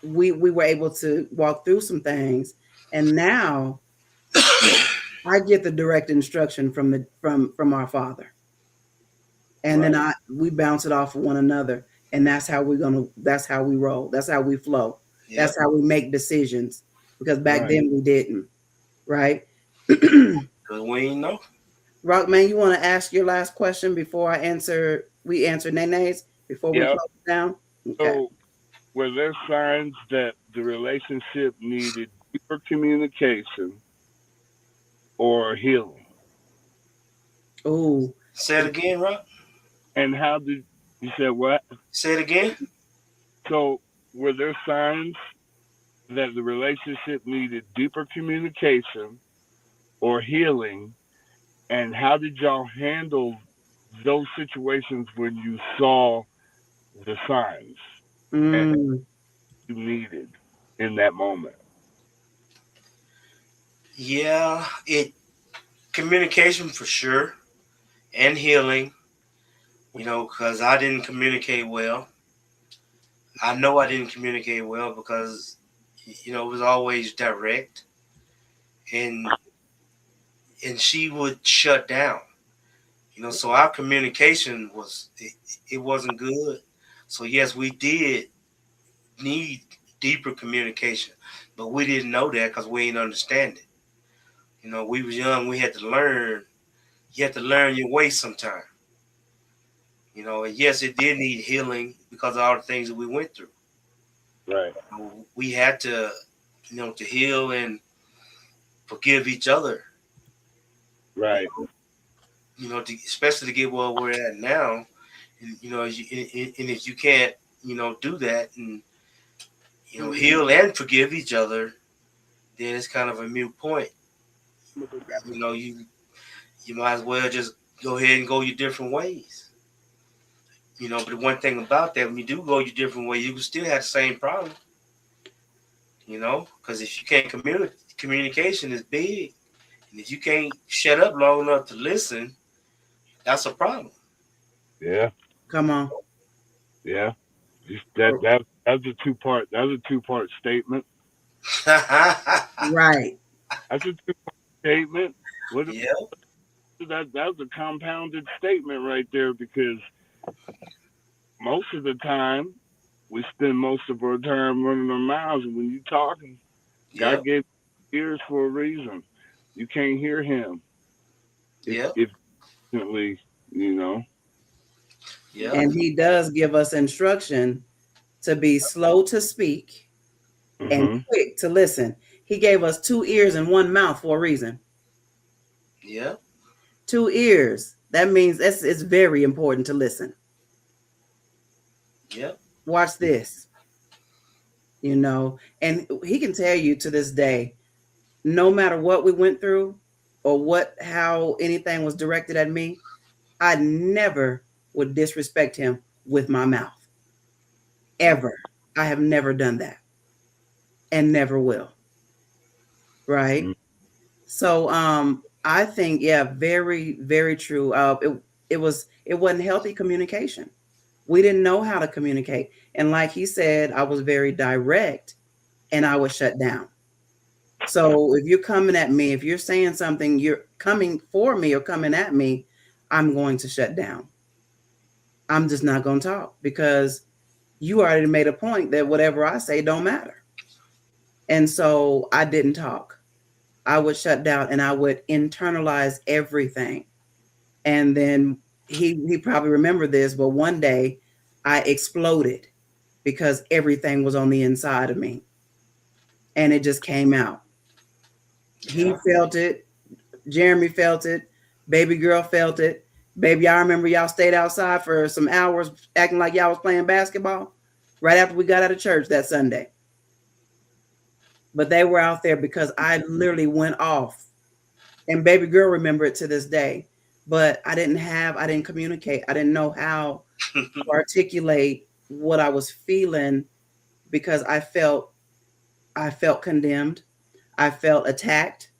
[SPEAKER 1] we were able to walk through some things, and now I get the direct instruction from our Father, and then
[SPEAKER 3] Right.
[SPEAKER 1] we bounce it off of one another, and that's how we roll, that's how we flow,
[SPEAKER 2] Yep.
[SPEAKER 1] that's how we make decisions, because back
[SPEAKER 3] Right.
[SPEAKER 1] then we didn't, right?
[SPEAKER 2] Cause we ain't know.
[SPEAKER 1] Rockman, you want to ask your last question before we answer Nene's before we
[SPEAKER 3] Yep.
[SPEAKER 1] close it down? Okay.
[SPEAKER 3] So were there signs that the relationship needed deeper communication or healing?
[SPEAKER 1] Oh,
[SPEAKER 2] Say it again, Rob.
[SPEAKER 3] And how did you said what?
[SPEAKER 2] Say it again.
[SPEAKER 3] So were there signs that the relationship needed deeper communication or healing? And how did y'all handle those situations when you saw the signs and
[SPEAKER 1] mm,
[SPEAKER 3] you needed in that moment?
[SPEAKER 2] Yeah, it communication for sure and healing. Because I didn't communicate well. I know I didn't communicate well because it was always direct, and she would shut down. So our communication it wasn't good. So yes, we did need deeper communication, but we didn't know that because we didn't understand it. We was young. We had to learn. You had to learn your way sometime. And yes, it did need healing because of all the things that we went through.
[SPEAKER 3] Right.
[SPEAKER 2] We had to heal and forgive each other. You
[SPEAKER 3] Right.
[SPEAKER 2] know, especially to get where we're at now. And, and if you can't, do that and heal and forgive each other, then it's kind of a mute point. You might as well just go ahead and go your different ways. But the one thing about that, when you do go your different way, you can still have the same problem. Because if you can't communicate, communication is big, and if you can't shut up long enough to listen, that's a problem.
[SPEAKER 3] Yeah.
[SPEAKER 1] come on.
[SPEAKER 3] Yeah. Just that's a two part statement.
[SPEAKER 1] Right.
[SPEAKER 3] That's a two-part statement. What
[SPEAKER 2] Yeah,
[SPEAKER 3] that's a compounded statement right there because most of the time we spend most of our time running our mouths, and when you talking,
[SPEAKER 2] yeah,
[SPEAKER 3] God gave ears for a reason. You can't hear Him
[SPEAKER 2] yeah,
[SPEAKER 3] if instantly, you know.
[SPEAKER 2] yeah,
[SPEAKER 1] And he does give us instruction to be slow to speak and
[SPEAKER 3] Mhm.
[SPEAKER 1] quick to listen. He gave us 2 ears and 1 mouth for a reason.
[SPEAKER 2] yeah,
[SPEAKER 1] 2 ears. That means it's very important to listen.
[SPEAKER 2] yeah,
[SPEAKER 1] Watch this. you know. And he can tell you to this day, no matter what we went through or how anything was directed at me, I never would disrespect him with my mouth.
[SPEAKER 2] Mm.
[SPEAKER 1] Ever. I have never done that and never will. Right.
[SPEAKER 3] Mm.
[SPEAKER 1] So I think, yeah, very, very true. It wasn't healthy communication. We didn't know how to communicate. And like he said, I was very direct and I was shut down. So if you're coming at me, if you're saying something, you're coming for me or coming at me, I'm going to shut down. I'm just not going to talk because you already made a point that whatever I say don't matter. And so I didn't talk. I would shut down and I would internalize everything. And then he probably remembered this, but one day I exploded because everything was on the inside of me and it just came out. He
[SPEAKER 2] Yeah.
[SPEAKER 1] felt it. Jeremy felt it. Baby girl felt it. Baby, I remember y'all stayed outside for some hours acting like y'all was playing basketball right after we got out of church that Sunday. But they were out there because I literally went off. And baby girl remember it to this day. But I didn't communicate. I didn't know how to articulate what I was feeling because I felt condemned. I felt attacked.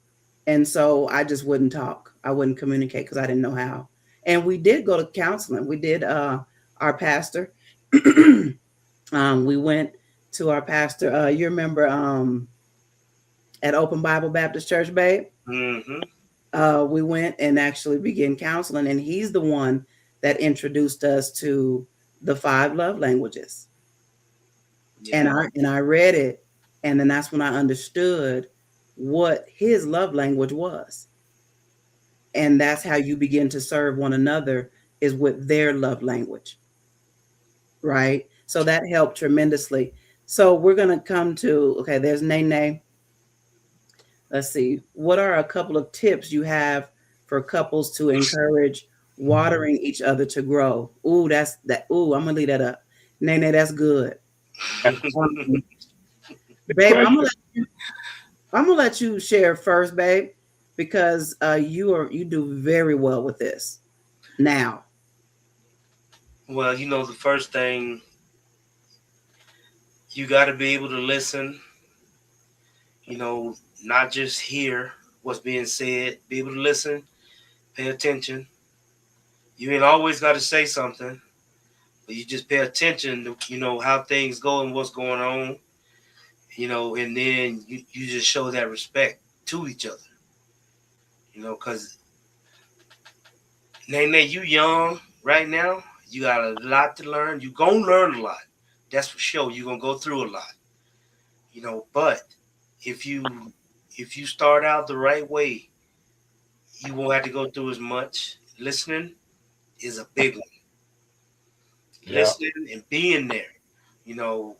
[SPEAKER 1] And so I just wouldn't talk. I wouldn't communicate because I didn't know how. And we did go to counseling. We did our pastor. We went to our pastor. You remember at Open Bible Baptist Church, babe?
[SPEAKER 2] Mm-hmm.
[SPEAKER 1] We went and actually began counseling, and he's the one that introduced us to the five love languages. And
[SPEAKER 2] Yeah.
[SPEAKER 1] I read it, and then that's when I understood what his love language was. And that's how you begin to serve one another is with their love language, right? So that helped tremendously. So we're gonna come to okay. There's Nene. Let's see. What are a couple of tips you have for couples to encourage watering each other to grow? Ooh, that's that. Ooh, I'm gonna leave that up. Nene, that's good. Um,
[SPEAKER 3] The
[SPEAKER 1] babe,
[SPEAKER 3] question.
[SPEAKER 1] I'm gonna let you share first, babe, because you do very well with this now.
[SPEAKER 2] Well, the first thing, you got to be able to listen, you know, not just hear what's being said, be able to listen, pay attention. You ain't always got to say something, but you just pay attention to, how things go and what's going on, and then you just show that respect to each other, because Nene, you young right now. You got a lot to learn. You gonna learn a lot. That's for sure. You're gonna go through a lot. But if you if you start out the right way, you won't have to go through as much. Listening is a big one.
[SPEAKER 3] Yeah.
[SPEAKER 2] Listening and being there. You know,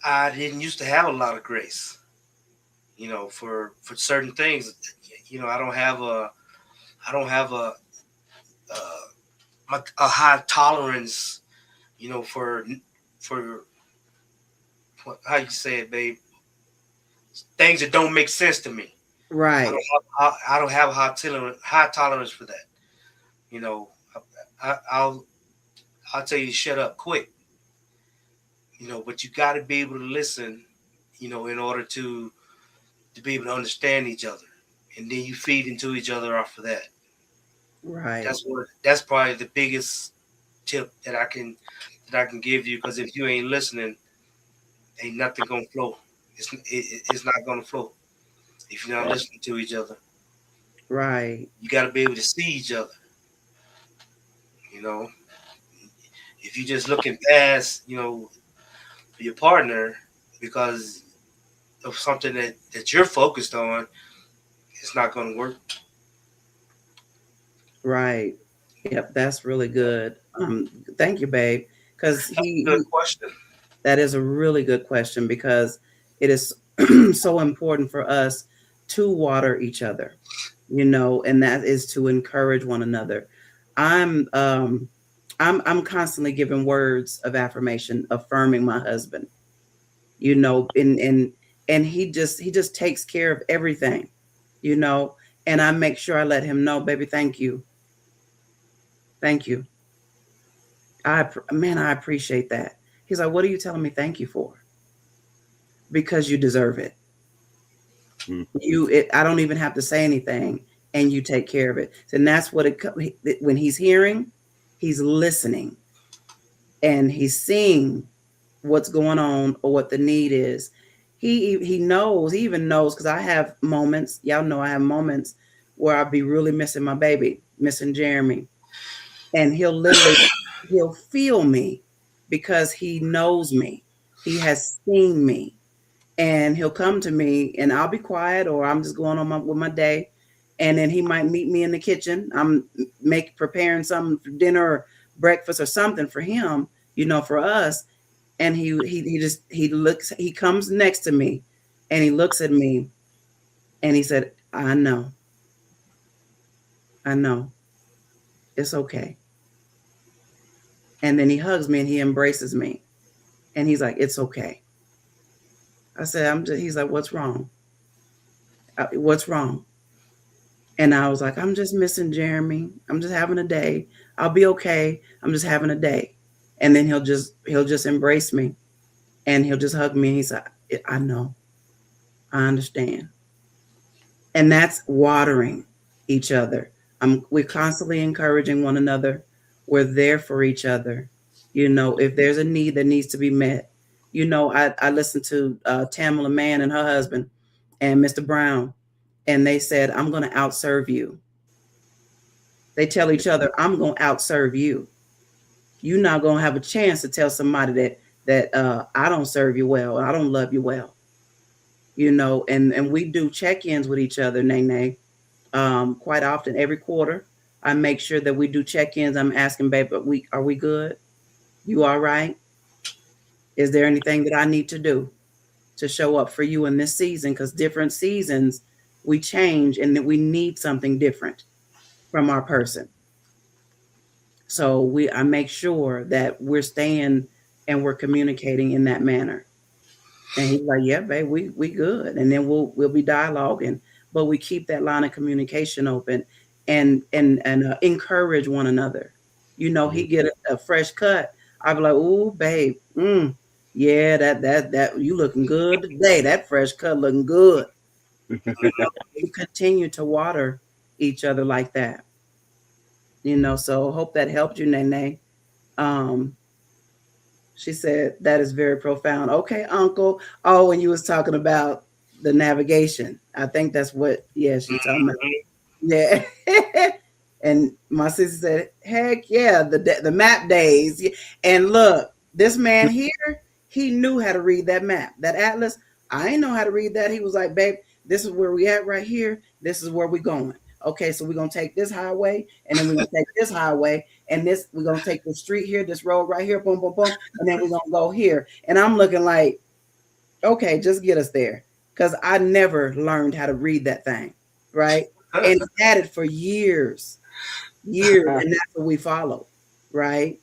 [SPEAKER 2] I didn't used to have a lot of grace. For certain things. I don't have a high tolerance. For how you say it, babe. Things that don't make sense to me.
[SPEAKER 1] Right,
[SPEAKER 2] I don't have a high tolerance for that. You know, I'll tell you to shut up quick. But you got to be able to listen. In order to be able to understand each other, and then you feed into each other off of that.
[SPEAKER 1] right,
[SPEAKER 2] That's probably the biggest tip that I can give you. Because if you ain't listening, ain't nothing gonna flow. It's not gonna flow if you're not
[SPEAKER 3] Right.
[SPEAKER 2] listening to each other.
[SPEAKER 1] right,
[SPEAKER 2] You got to be able to see each other. You know, if you're just looking past, your partner because of something that you're focused on, it's not going to work.
[SPEAKER 1] right. Yep, that's really good. Thank you, babe, because
[SPEAKER 2] Good question.
[SPEAKER 1] that is a really good question because it is so important for us to water each other, and that is to encourage one another. I'm I'm constantly giving words of affirmation, affirming my husband, you know, and he just takes care of everything, you know, and I make sure I let him know, baby, thank you. Thank you. Man, I appreciate that. He's like, what are you telling me thank you for? Because you deserve it. I don't even have to say anything, and you take care of it. And that's what when he's hearing, he's listening, and he's seeing what's going on or what the need is. He knows. He even knows because I have moments. Y'all know I have moments where I'll be really missing my baby, missing Jeremy, and he'll feel me because he knows me. He has seen me, and he'll come to me, and I'll be quiet, or I'm just going on with my day, and then he might meet me in the kitchen. I'm preparing something for dinner or breakfast or something for him, you know, for us. And he comes next to me, and he looks at me, and he said, I know, it's okay. And then he hugs me and he embraces me, and he's like, it's okay. I said, he's like, what's wrong? What's wrong? And I was like, I'm just missing Jeremy. I'm just having a day. I'll be okay. I'm just having a day. And then he'll just embrace me, and he'll just hug me. And he's like, I know, I understand. And that's watering each other. We're constantly encouraging one another. We're there for each other. You know, if there's a need that needs to be met, you know, I listened to Tamala Mann and her husband and Mr. Brown, and they said, I'm going to outserve you. They tell each other, I'm going to outserve you. You're not going to have a chance to tell somebody that I don't serve you well, I don't love you well. You know, and we do check-ins with each other, Nene, quite often every quarter. I make sure that we do check-ins. I'm asking, babe, are we good? You all right? Is there anything that I need to do to show up for you in this season? Because different seasons we change, and that we need something different from our person. So I make sure that we're staying and we're communicating in that manner. And he's like, yeah, babe, we good. And then we'll be dialoguing, but we keep that line of communication open, and encourage one another. You know, he get a fresh cut. I'll be like, ooh, babe, yeah, that you looking good today. That fresh cut looking good. You know, we continue to water each other like that. You know, so hope that helped you, Nene. Um, she said that is very profound. Okay, Uncle. Oh, and you was talking about the navigation. I think that's what. Yeah, she's talking about. Yeah. And my sister said, "Heck yeah, the map days." Yeah. And look, this man here, he knew how to read that map, that atlas. I ain't know how to read that. He was like, "Babe, this is where we at right here. This is where we going. Okay, so we're gonna take this highway, and then we're gonna take this highway, and this we're gonna take the street here, this road right here, boom, boom, boom, and then we're gonna go here." And I'm looking like, okay, just get us there, because I never learned how to read that thing, right? And had it for years, and that's what we follow, right?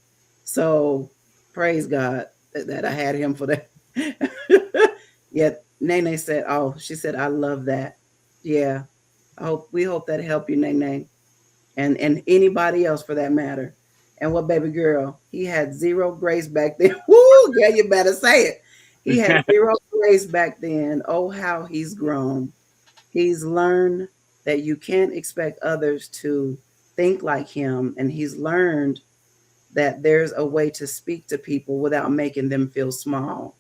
[SPEAKER 1] So praise God that I had him for that. Yet Nene said, "Oh, she said I love that." Yeah, we hope that helped you, Nene, and anybody else for that matter. And what baby girl? He had zero grace back then. Woo, girl, you better say it. He had zero grace back then. Oh, how he's grown. He's learned that you can't expect others to think like him, and he's learned that there's a way to speak to people without making them feel small.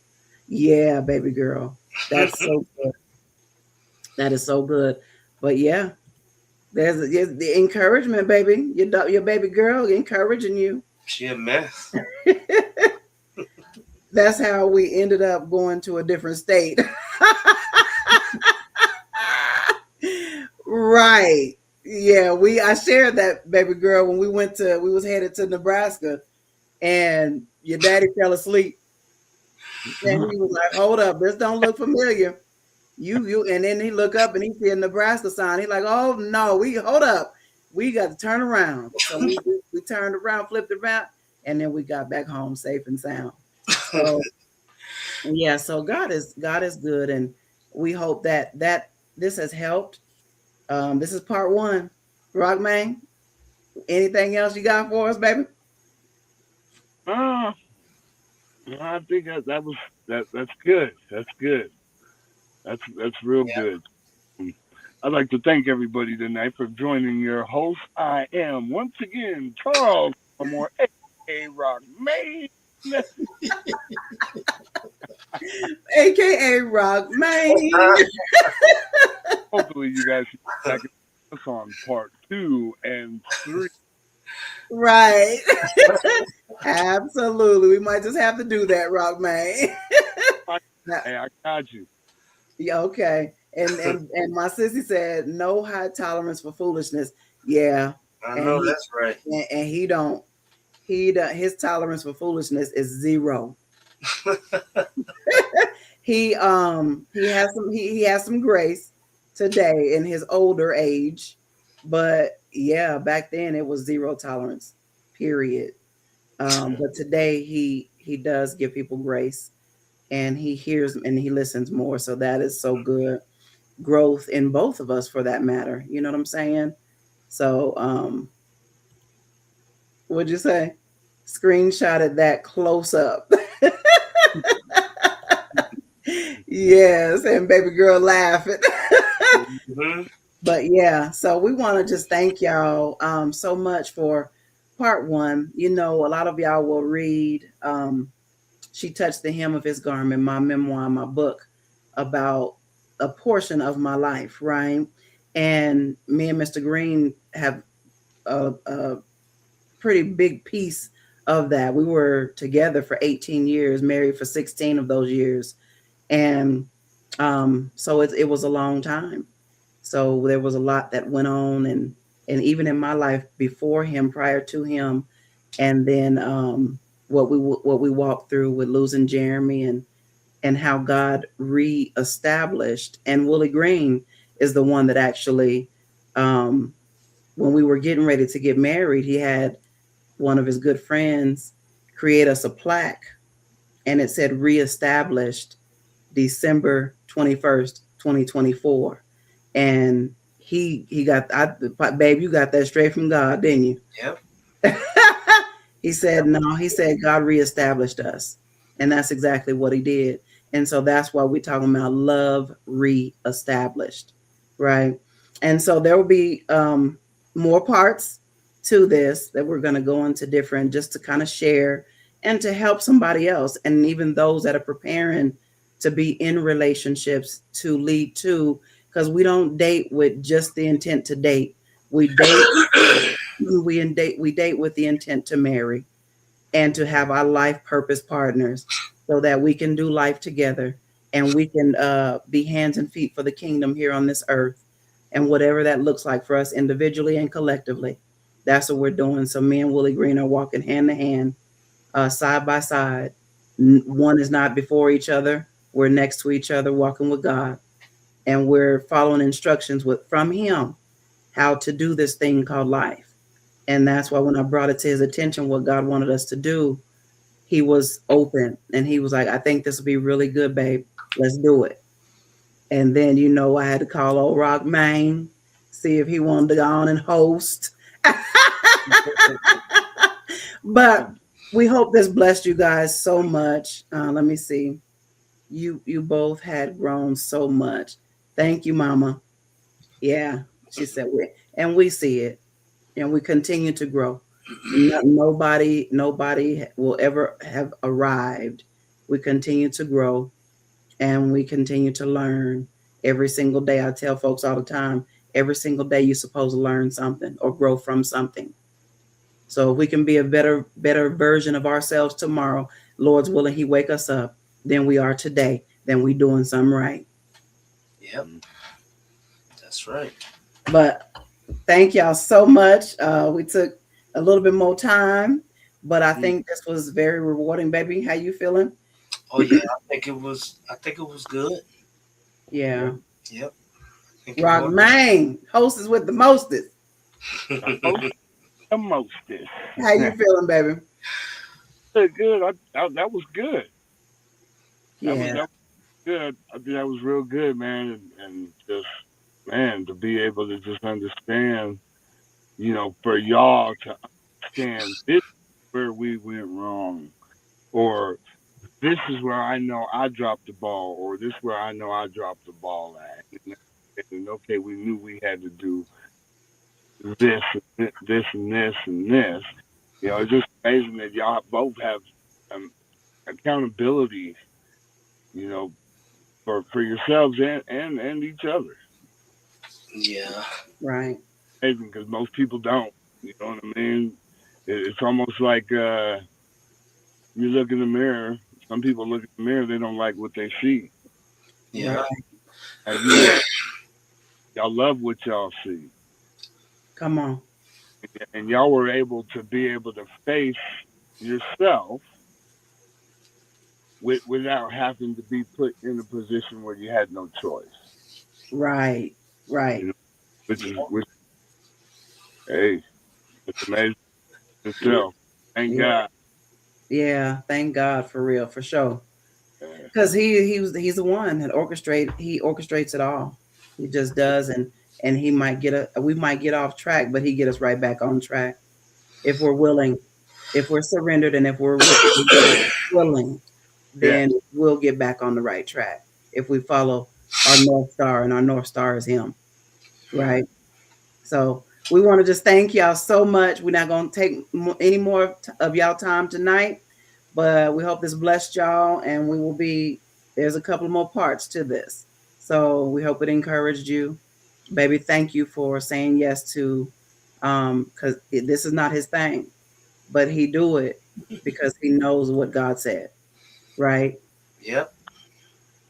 [SPEAKER 1] Yeah, baby girl. That's so good. That is so good. But yeah, there's the encouragement, baby. Your baby girl encouraging you.
[SPEAKER 2] She a mess.
[SPEAKER 1] That's how we ended up going to a different state. Right. Yeah, I shared that, baby girl, when we was headed to Nebraska, and your daddy fell asleep. And he was like, hold up, this don't look familiar. You and then he look up and he see a Nebraska sign. He's like, oh no, hold up. We got to turn around. So we turned around, flipped around, and then we got back home safe and sound. So yeah, so God is good, and we hope that this has helped. This is part one. Rockman, anything else you got for us, baby?
[SPEAKER 3] Uh, I think that was that's good. That's good. That's real
[SPEAKER 2] Yeah,
[SPEAKER 3] good. Mm. I'd like to thank everybody tonight for joining your host. I am once again Charles Memoir, A. Rock Main.
[SPEAKER 1] AKA Rockman.
[SPEAKER 3] Hopefully, you guys should be back with us on part 2 and 3.
[SPEAKER 1] Right. Absolutely. We might just have to do that, Rockman. Now,
[SPEAKER 3] Hey, I got you.
[SPEAKER 1] yeah, okay. And my sissy said no high tolerance for foolishness. Yeah.
[SPEAKER 2] I
[SPEAKER 1] And
[SPEAKER 2] know that's right.
[SPEAKER 1] and he don't his tolerance for foolishness is zero. He has some grace today in his older age, but yeah, back then it was zero tolerance, period. But today he does give people grace, and he hears and he listens more. So that is so good. Growth in both of us, for that matter. You know what I'm saying? So what'd you say? Screenshotted that close up. Yes, and baby girl laughing.
[SPEAKER 2] Mhm.
[SPEAKER 1] But yeah, so we want to just thank y'all so much for part one. A lot of y'all will read She Touched the Hem of His Garment, my memoir, my book about a portion of my life, right? And me and Mr. Greene have a pretty big piece of that. We were together for 18 years, married for 16 of those years. And so it was a long time. So there was a lot that went on, and even in my life before him, prior to him, and then what we walked through with losing Jeremy, and how God reestablished. And Willie Greene is the one that actually, um, when we were getting ready to get married, he had one of his good friends create us a plaque, and it said reestablished December 21st, 2024. And he got babe, you got that straight from God, didn't you?
[SPEAKER 2] Yep.
[SPEAKER 1] He said no, he said God reestablished us. And that's exactly what he did. And so that's why we're talking about love reestablished. Right. And so there will be more parts to this that we're going to go into different, just to kind of share and to help somebody else, and even those that are preparing to be in relationships to lead to, because we don't date with just the intent to date. We date we date with the intent to marry and to have our life purpose partners, so that we can do life together, and we can be hands and feet for the kingdom here on this earth, and whatever that looks like for us individually and collectively. That's what we're doing. So me and Willie Greene are walking hand to hand, side by side. One is not before each other. We're next to each other, walking with God, and we're following instructions from Him how to do this thing called life. And that's why when I brought it to his attention what God wanted us to do, he was open, and he was like, I think this will be really good, babe. Let's do it. And then I had to call old Rock Main, see if he wanted to go on and host. But we hope this blessed you guys so much. Let me see. You both had grown so much. Thank you, Mama. Yeah, she said we see it, and we continue to grow. Nobody will ever have arrived. We continue to grow, and we continue to learn every single day. I tell folks all the time, every single day you're supposed to learn something or grow from something. So if we can be a better version of ourselves tomorrow, Lord's willing, He wake us up, than we are today, then we doing something right.
[SPEAKER 2] Yep. That's right.
[SPEAKER 1] But thank y'all so much. We took a little bit more time, but I think this was very rewarding, baby. How you feeling?
[SPEAKER 2] Oh yeah, I think it was good.
[SPEAKER 1] Yeah.
[SPEAKER 2] Yep. I think it
[SPEAKER 1] Rock
[SPEAKER 2] was.
[SPEAKER 1] Main, hostess with the mostest.
[SPEAKER 3] The mostest.
[SPEAKER 1] How you feeling, baby?
[SPEAKER 3] Good. That was good.
[SPEAKER 1] Yeah,
[SPEAKER 3] That was good. I think that was real good, man. And just man to be able to just understand, for y'all to understand this is where we went wrong, or this is where I know I dropped the ball, or this is where I know I dropped the ball at. And okay, we knew we had to do this, this, and this, and this. It's just amazing that y'all both have um, accountability, you know, for yourselves and each other.
[SPEAKER 2] Yeah.
[SPEAKER 1] right,
[SPEAKER 3] Amazing because most people don't. You know what I mean? It's almost like you look in the mirror. Some people look in the mirror, they don't like what they see.
[SPEAKER 2] Yeah.
[SPEAKER 1] right.
[SPEAKER 3] And you look, y'all love what y'all see,
[SPEAKER 1] Come on.
[SPEAKER 3] and y'all were able to be able to face yourself without having to be put in a position where you had no choice.
[SPEAKER 1] Right, right.
[SPEAKER 3] You know, which is
[SPEAKER 2] Yeah.
[SPEAKER 3] which. Hey, it's amazing
[SPEAKER 1] Yeah,
[SPEAKER 3] itself. Thank
[SPEAKER 1] yeah,
[SPEAKER 3] God.
[SPEAKER 1] yeah. Thank God for real, for sure.
[SPEAKER 3] Yeah.
[SPEAKER 1] Because he's the one that orchestrates it all. He just does, and he might get a we might get off track, but he get us right back on track if we're willing, if we're surrendered, and if we're willing,
[SPEAKER 3] Yeah.
[SPEAKER 1] then we'll get back on the right track. If we follow our North Star, and our North Star is Him, right? So we want to just thank y'all so much. We're not going to take any more of y'all time tonight, but we hope this blessed y'all, and we will be. There's a couple more parts to this, so we hope it encouraged you, baby. Thank you for saying yes to, because this is not his thing, but he do it because he knows what God said, right?
[SPEAKER 2] Yep.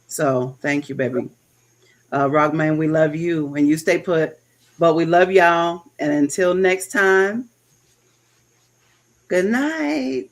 [SPEAKER 1] So thank you, baby. Rockman, we love you, and you stay put. But we love y'all, and until next time, good night.